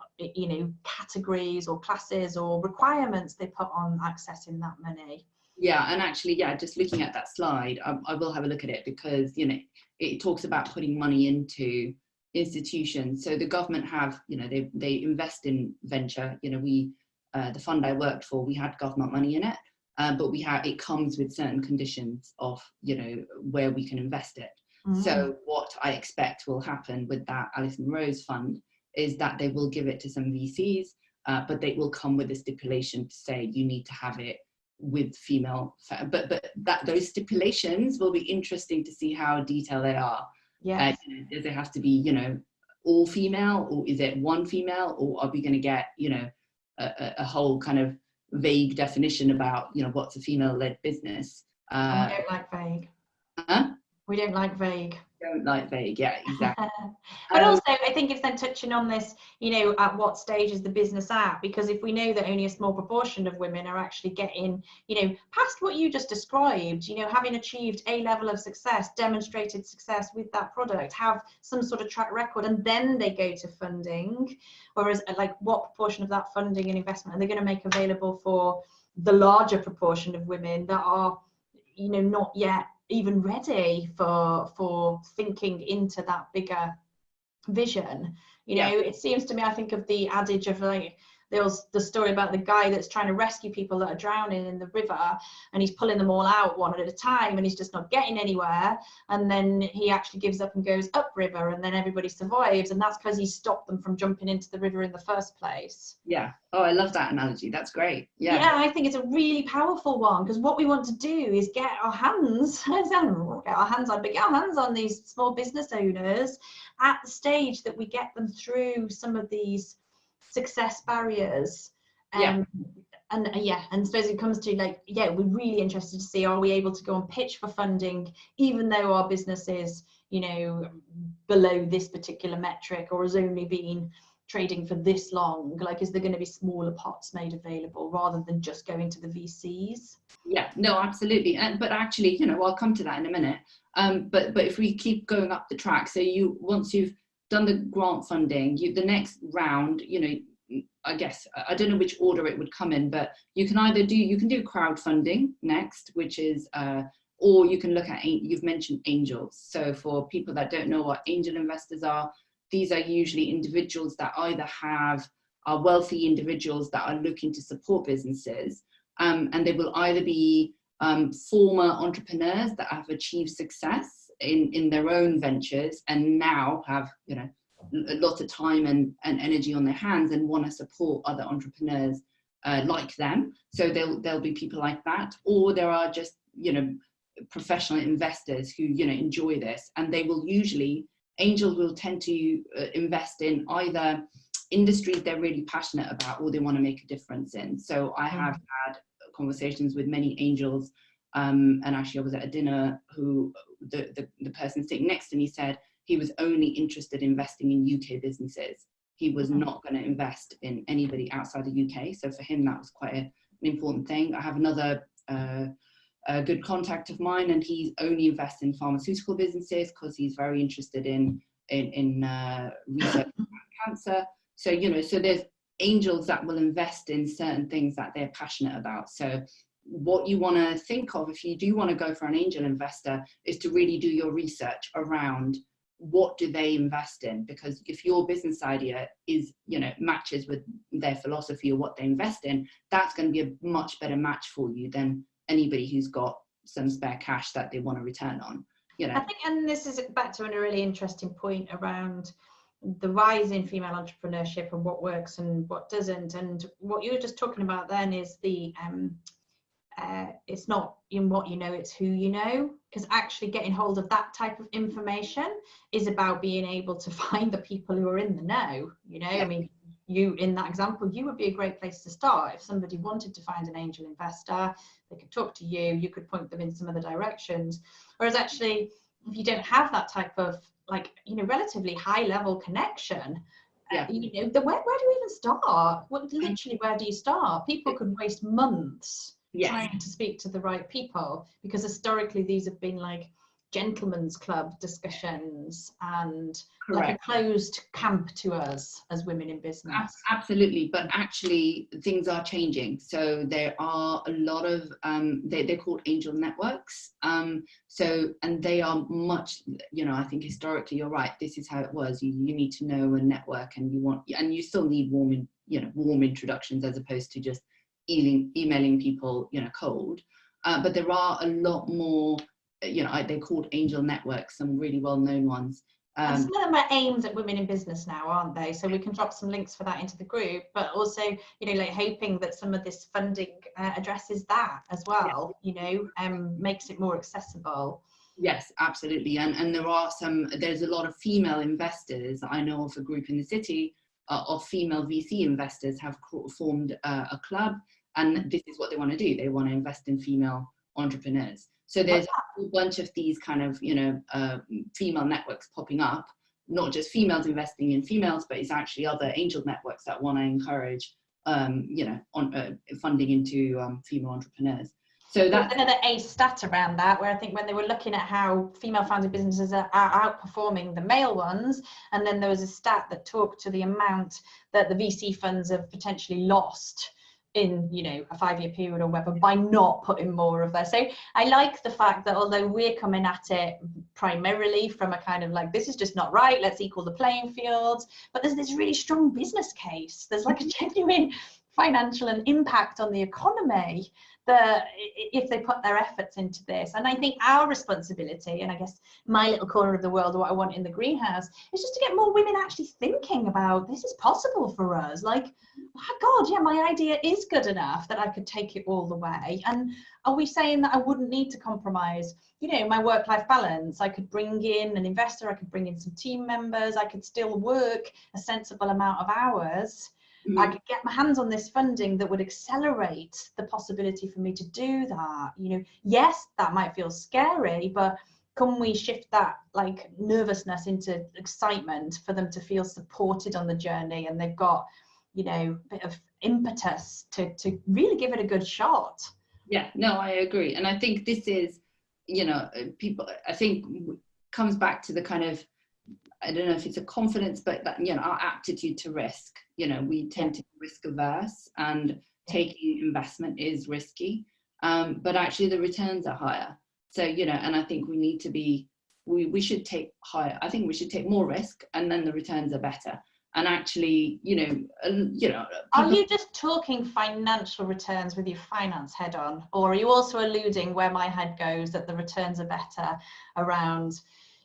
[SPEAKER 1] categories or classes or requirements they put on accessing that money.
[SPEAKER 2] Yeah, and actually, just looking at that slide, I will have a look at it, because it talks about putting money into institutions. So the government have, they invest in venture. The fund I worked for, we had government money in it, but it comes with certain conditions of where we can invest it. So what I expect will happen with that Alison Rose Fund is that they will give it to some VCs, but they will come with a stipulation to say you need to have it with female, but those stipulations will be interesting to see how detailed they are. Does it have to be all female, or is it one female, or are we going to get a whole kind of vague definition about what's a female-led business?
[SPEAKER 1] We don't like vague.
[SPEAKER 2] Huh?
[SPEAKER 1] We don't like vague.
[SPEAKER 2] don't like vague. Yeah, exactly.
[SPEAKER 1] But also, I think it's then touching on this, at what stage is the business at? Because if we know that only a small proportion of women are actually getting, past what you just described, having achieved a level of success, demonstrated success with that product, have some sort of track record, and then they go to funding, whereas like what proportion of that funding and investment are they going to make available for the larger proportion of women that are, not yet even ready for thinking into that bigger vision. It seems to me, I think of the adage of like there was the story about the guy that's trying to rescue people that are drowning in the river, and he's pulling them all out one at a time, and he's just not getting anywhere, and then he actually gives up and goes upriver, and then everybody survives, and that's because he stopped them from jumping into the river in the first place.
[SPEAKER 2] Yeah. Oh, I love that analogy. That's great.
[SPEAKER 1] Yeah, I think it's a really powerful one, because what we want to do is get our hands on these small business owners at the stage that we get them through some of these success barriers. And I suppose it comes to like, we're really interested to see, are we able to go and pitch for funding even though our business is, below this particular metric, or has only been trading for this long? Like, is there going to be smaller pots made available rather than just going to the VCs?
[SPEAKER 2] Yeah, no, absolutely. But actually, I'll come to that in a minute. But if we keep going up the track, so once you've done the grant funding, the next round, I guess, I don't know which order it would come in, but you can do crowdfunding next, which is, or you can look at, you've mentioned angels. So for people that don't know what angel investors are, these are usually individuals that either are wealthy individuals that are looking to support businesses, and they will either be former entrepreneurs that have achieved success in their own ventures and now have a lot of time and energy on their hands and want to support other entrepreneurs like them. So there'll be people like that, or there are just professional investors who enjoy this, and they will usually, angels will tend to invest in either industries they're really passionate about or they want to make a difference in. So I have had conversations with many angels, and actually I was at a dinner who the person sitting next to me said he was only interested in investing in UK businesses. He was not going to invest in anybody outside the UK. So for him, that was quite an important thing. I have another a good contact of mine, and he only invests in pharmaceutical businesses because he's very interested in research on cancer. So so there's angels that will invest in certain things that they're passionate about. So what you want to think of if you do want to go for an angel investor is to really do your research around what do they invest in, because if your business idea is matches with their philosophy or what they invest in, that's going to be a much better match for you than anybody who's got some spare cash that they want to return on. I
[SPEAKER 1] think, and this is back to a really interesting point around the rise in female entrepreneurship and what works and what doesn't. And what you were just talking about then is the it's not in what you know, it's who you know, because actually getting hold of that type of information is about being able to find the people who are in the know. I mean, you, in that example, you would be a great place to start. If somebody wanted to find an angel investor, they could talk to you, you could point them in some other directions. Whereas actually, if you don't have that type of relatively high level connection, where do you even start? Literally, where do you start? People could waste months trying to speak to the right people, because historically these have been like gentlemen's club discussions and like a closed camp to us as women in business.
[SPEAKER 2] Absolutely, but actually things are changing. So there are a lot of they're called angel networks, and they are much, I think historically you're right, this is how it was. You need to know and network, and you still need warm introductions as opposed to just emailing people cold, but there are a lot more, they're called angel networks, some really well-known ones.
[SPEAKER 1] And some of them are aimed at women in business now, aren't they? So we can drop some links for that into the group, but also, hoping that some of this funding addresses that as well, makes it more accessible.
[SPEAKER 2] Yes, absolutely. And there's a lot of female investors. I know of a group in the city of female VC investors have formed a club, and this is what they want to do. They want to invest in female entrepreneurs. So there's a bunch of these kind of, female networks popping up, not just females investing in females, but it's actually other angel networks that want to encourage, funding into female entrepreneurs. So that's
[SPEAKER 1] another ace stat around that, where I think when they were looking at how female founded businesses are outperforming the male ones, and then there was a stat that talked to the amount that the VC funds have potentially lost in, a 5-year period or whatever, by not putting more of that. So I like the fact that although we're coming at it primarily from a kind of like, this is just not right, let's equal the playing fields, but there's this really strong business case. There's like a genuine financial and impact on the economy that if they put their efforts into this. And I think our responsibility, and I guess my little corner of the world, what I want in the greenhouse, is just to get more women actually thinking about this is possible for us. Like, oh God, yeah, my idea is good enough that I could take it all the way. And are we saying that I wouldn't need to compromise, my work-life balance? I could bring in an investor, I could bring in some team members, I could still work a sensible amount of hours. I could get my hands on this funding that would accelerate the possibility for me to do that. Yes, that might feel scary, but can we shift that like nervousness into excitement for them to feel supported on the journey, and they've got, a bit of impetus to really give it a good shot?
[SPEAKER 2] Yeah, no, I agree. And I think this is, people, I think comes back to the kind of, I don't know if it's a confidence, but that, our aptitude to risk. We tend to be risk averse, and taking investment is risky, but actually the returns are higher. So, and I think we need to be, we should take higher. I think we should take more risk, and then the returns are better. And actually,
[SPEAKER 1] are you just talking financial returns with your finance head on, or are you also alluding, where my head goes, that the returns are better around,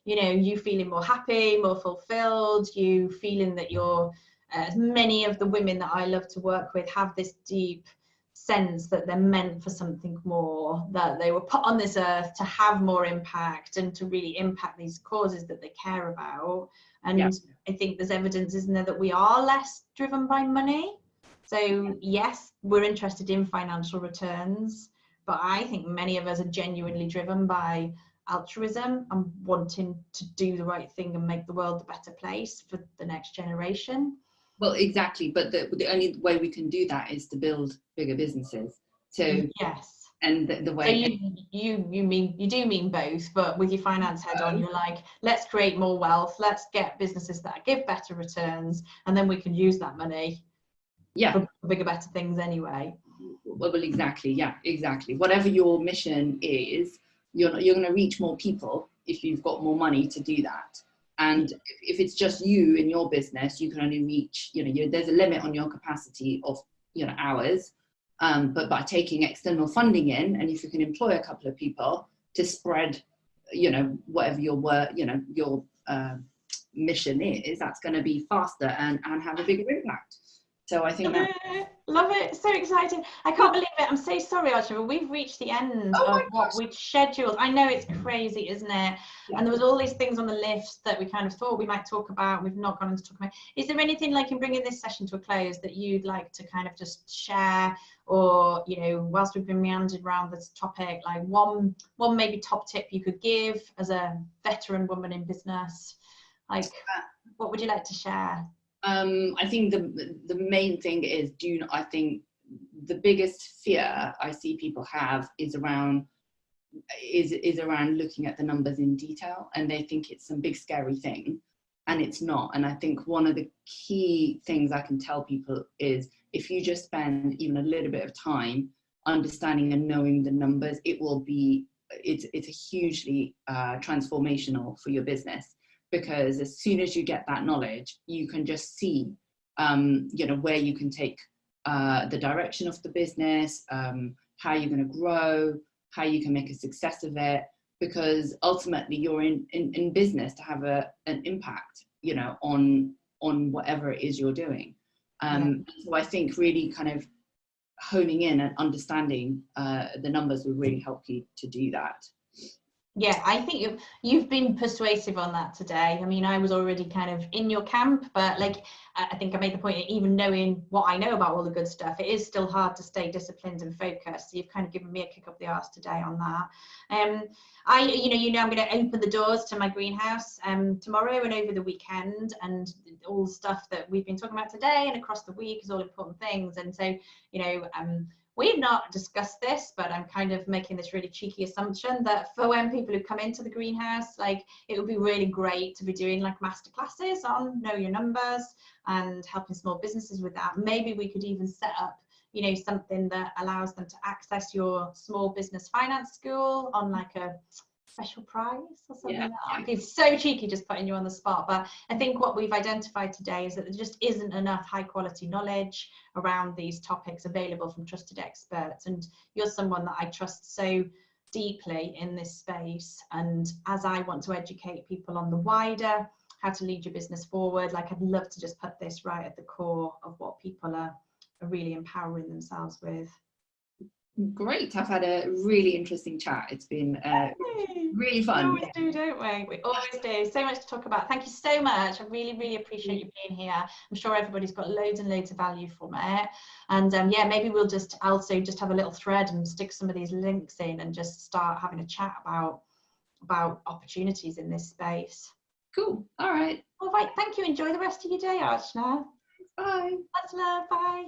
[SPEAKER 1] you feeling more happy, more fulfilled, you feeling that you're, as many of the women that I love to work with have this deep sense that they're meant for something more, that they were put on this earth to have more impact and to really impact these causes that they care about. And yeah. I think there's evidence, isn't there, that we are less driven by money. So yes, we're interested in financial returns, but I think many of us are genuinely driven by altruism and wanting to do the right thing and make the world a better place for the next generation.
[SPEAKER 2] Well, exactly, but the only way we can do that is to build bigger businesses. So
[SPEAKER 1] yes,
[SPEAKER 2] and the way.
[SPEAKER 1] So you do mean both, but with your finance head on, you're like, let's create more wealth, let's get businesses that give better returns, and then we can use that money.
[SPEAKER 2] Yeah.
[SPEAKER 1] For bigger, better things anyway.
[SPEAKER 2] Well, exactly. Yeah, exactly. Whatever your mission is, you're going to reach more people if you've got more money to do that. And if it's just you in your business, you can only reach, there's a limit on your capacity of, hours. But by taking external funding in, and if you can employ a couple of people to spread, whatever your work, your mission is, that's going to be faster and have a bigger impact. So I think
[SPEAKER 1] love it. So exciting. I can't believe it. I'm so sorry, Archna, but we've reached the end of what we'd scheduled. I know it's crazy, isn't it? Yeah. And there was all these things on the list that we kind of thought we might talk about. We've not gone into talk about. Is there anything, like, in bringing this session to a close, that you'd like to kind of just share, or, whilst we've been meandering around this topic, like one maybe top tip you could give as a veteran woman in business? Like, what would you like to share?
[SPEAKER 2] I think the main thing is, I think the biggest fear I see people have is around looking at the numbers in detail, and they think it's some big scary thing, and it's not. And I think one of the key things I can tell people is, if you just spend even a little bit of time understanding and knowing the numbers, it's a hugely transformational for your business. Because as soon as you get that knowledge, you can just see, where you can take the direction of the business, how you're going to grow, how you can make a success of it. Because ultimately, you're in business to have an impact, on whatever it is you're doing. So I think really kind of honing in and understanding the numbers will really help you to do that.
[SPEAKER 1] Yeah, I think you've been persuasive on that today. I mean, I was already kind of in your camp, but like I think I made the point that even knowing what I know about all the good stuff, it is still hard to stay disciplined and focused. So you've kind of given me a kick up the arse today on that. I'm going to open the doors to my greenhouse tomorrow and over the weekend, and all the stuff that we've been talking about today and across the week is all important things. And so, we've not discussed this, but I'm kind of making this really cheeky assumption that for when people who come into the greenhouse, like it would be really great to be doing like master classes on know your numbers and helping small businesses with that. Maybe we could even set up, something that allows them to access your small business finance school on like a special prize or something like that. It's so cheeky just putting you on the spot, but I think what we've identified today is that there just isn't enough high quality knowledge around these topics available from trusted experts, and you're someone that I trust so deeply in this space. And as I want to educate people on the wider how to lead your business forward, like I'd love to just put this right at the core of what people are really empowering themselves with.
[SPEAKER 2] Great. I've had a really interesting chat. It's been really fun.
[SPEAKER 1] We always do, don't we? We always do. So much to talk about. Thank you so much. I really, really appreciate you being here. I'm sure everybody's got loads and loads of value from it. And maybe we'll just also just have a little thread and stick some of these links in and just start having a chat about opportunities in this space.
[SPEAKER 2] Cool. All right.
[SPEAKER 1] All right. Thank you. Enjoy the rest of your day, Archna.
[SPEAKER 2] Bye.
[SPEAKER 1] Much love. Bye.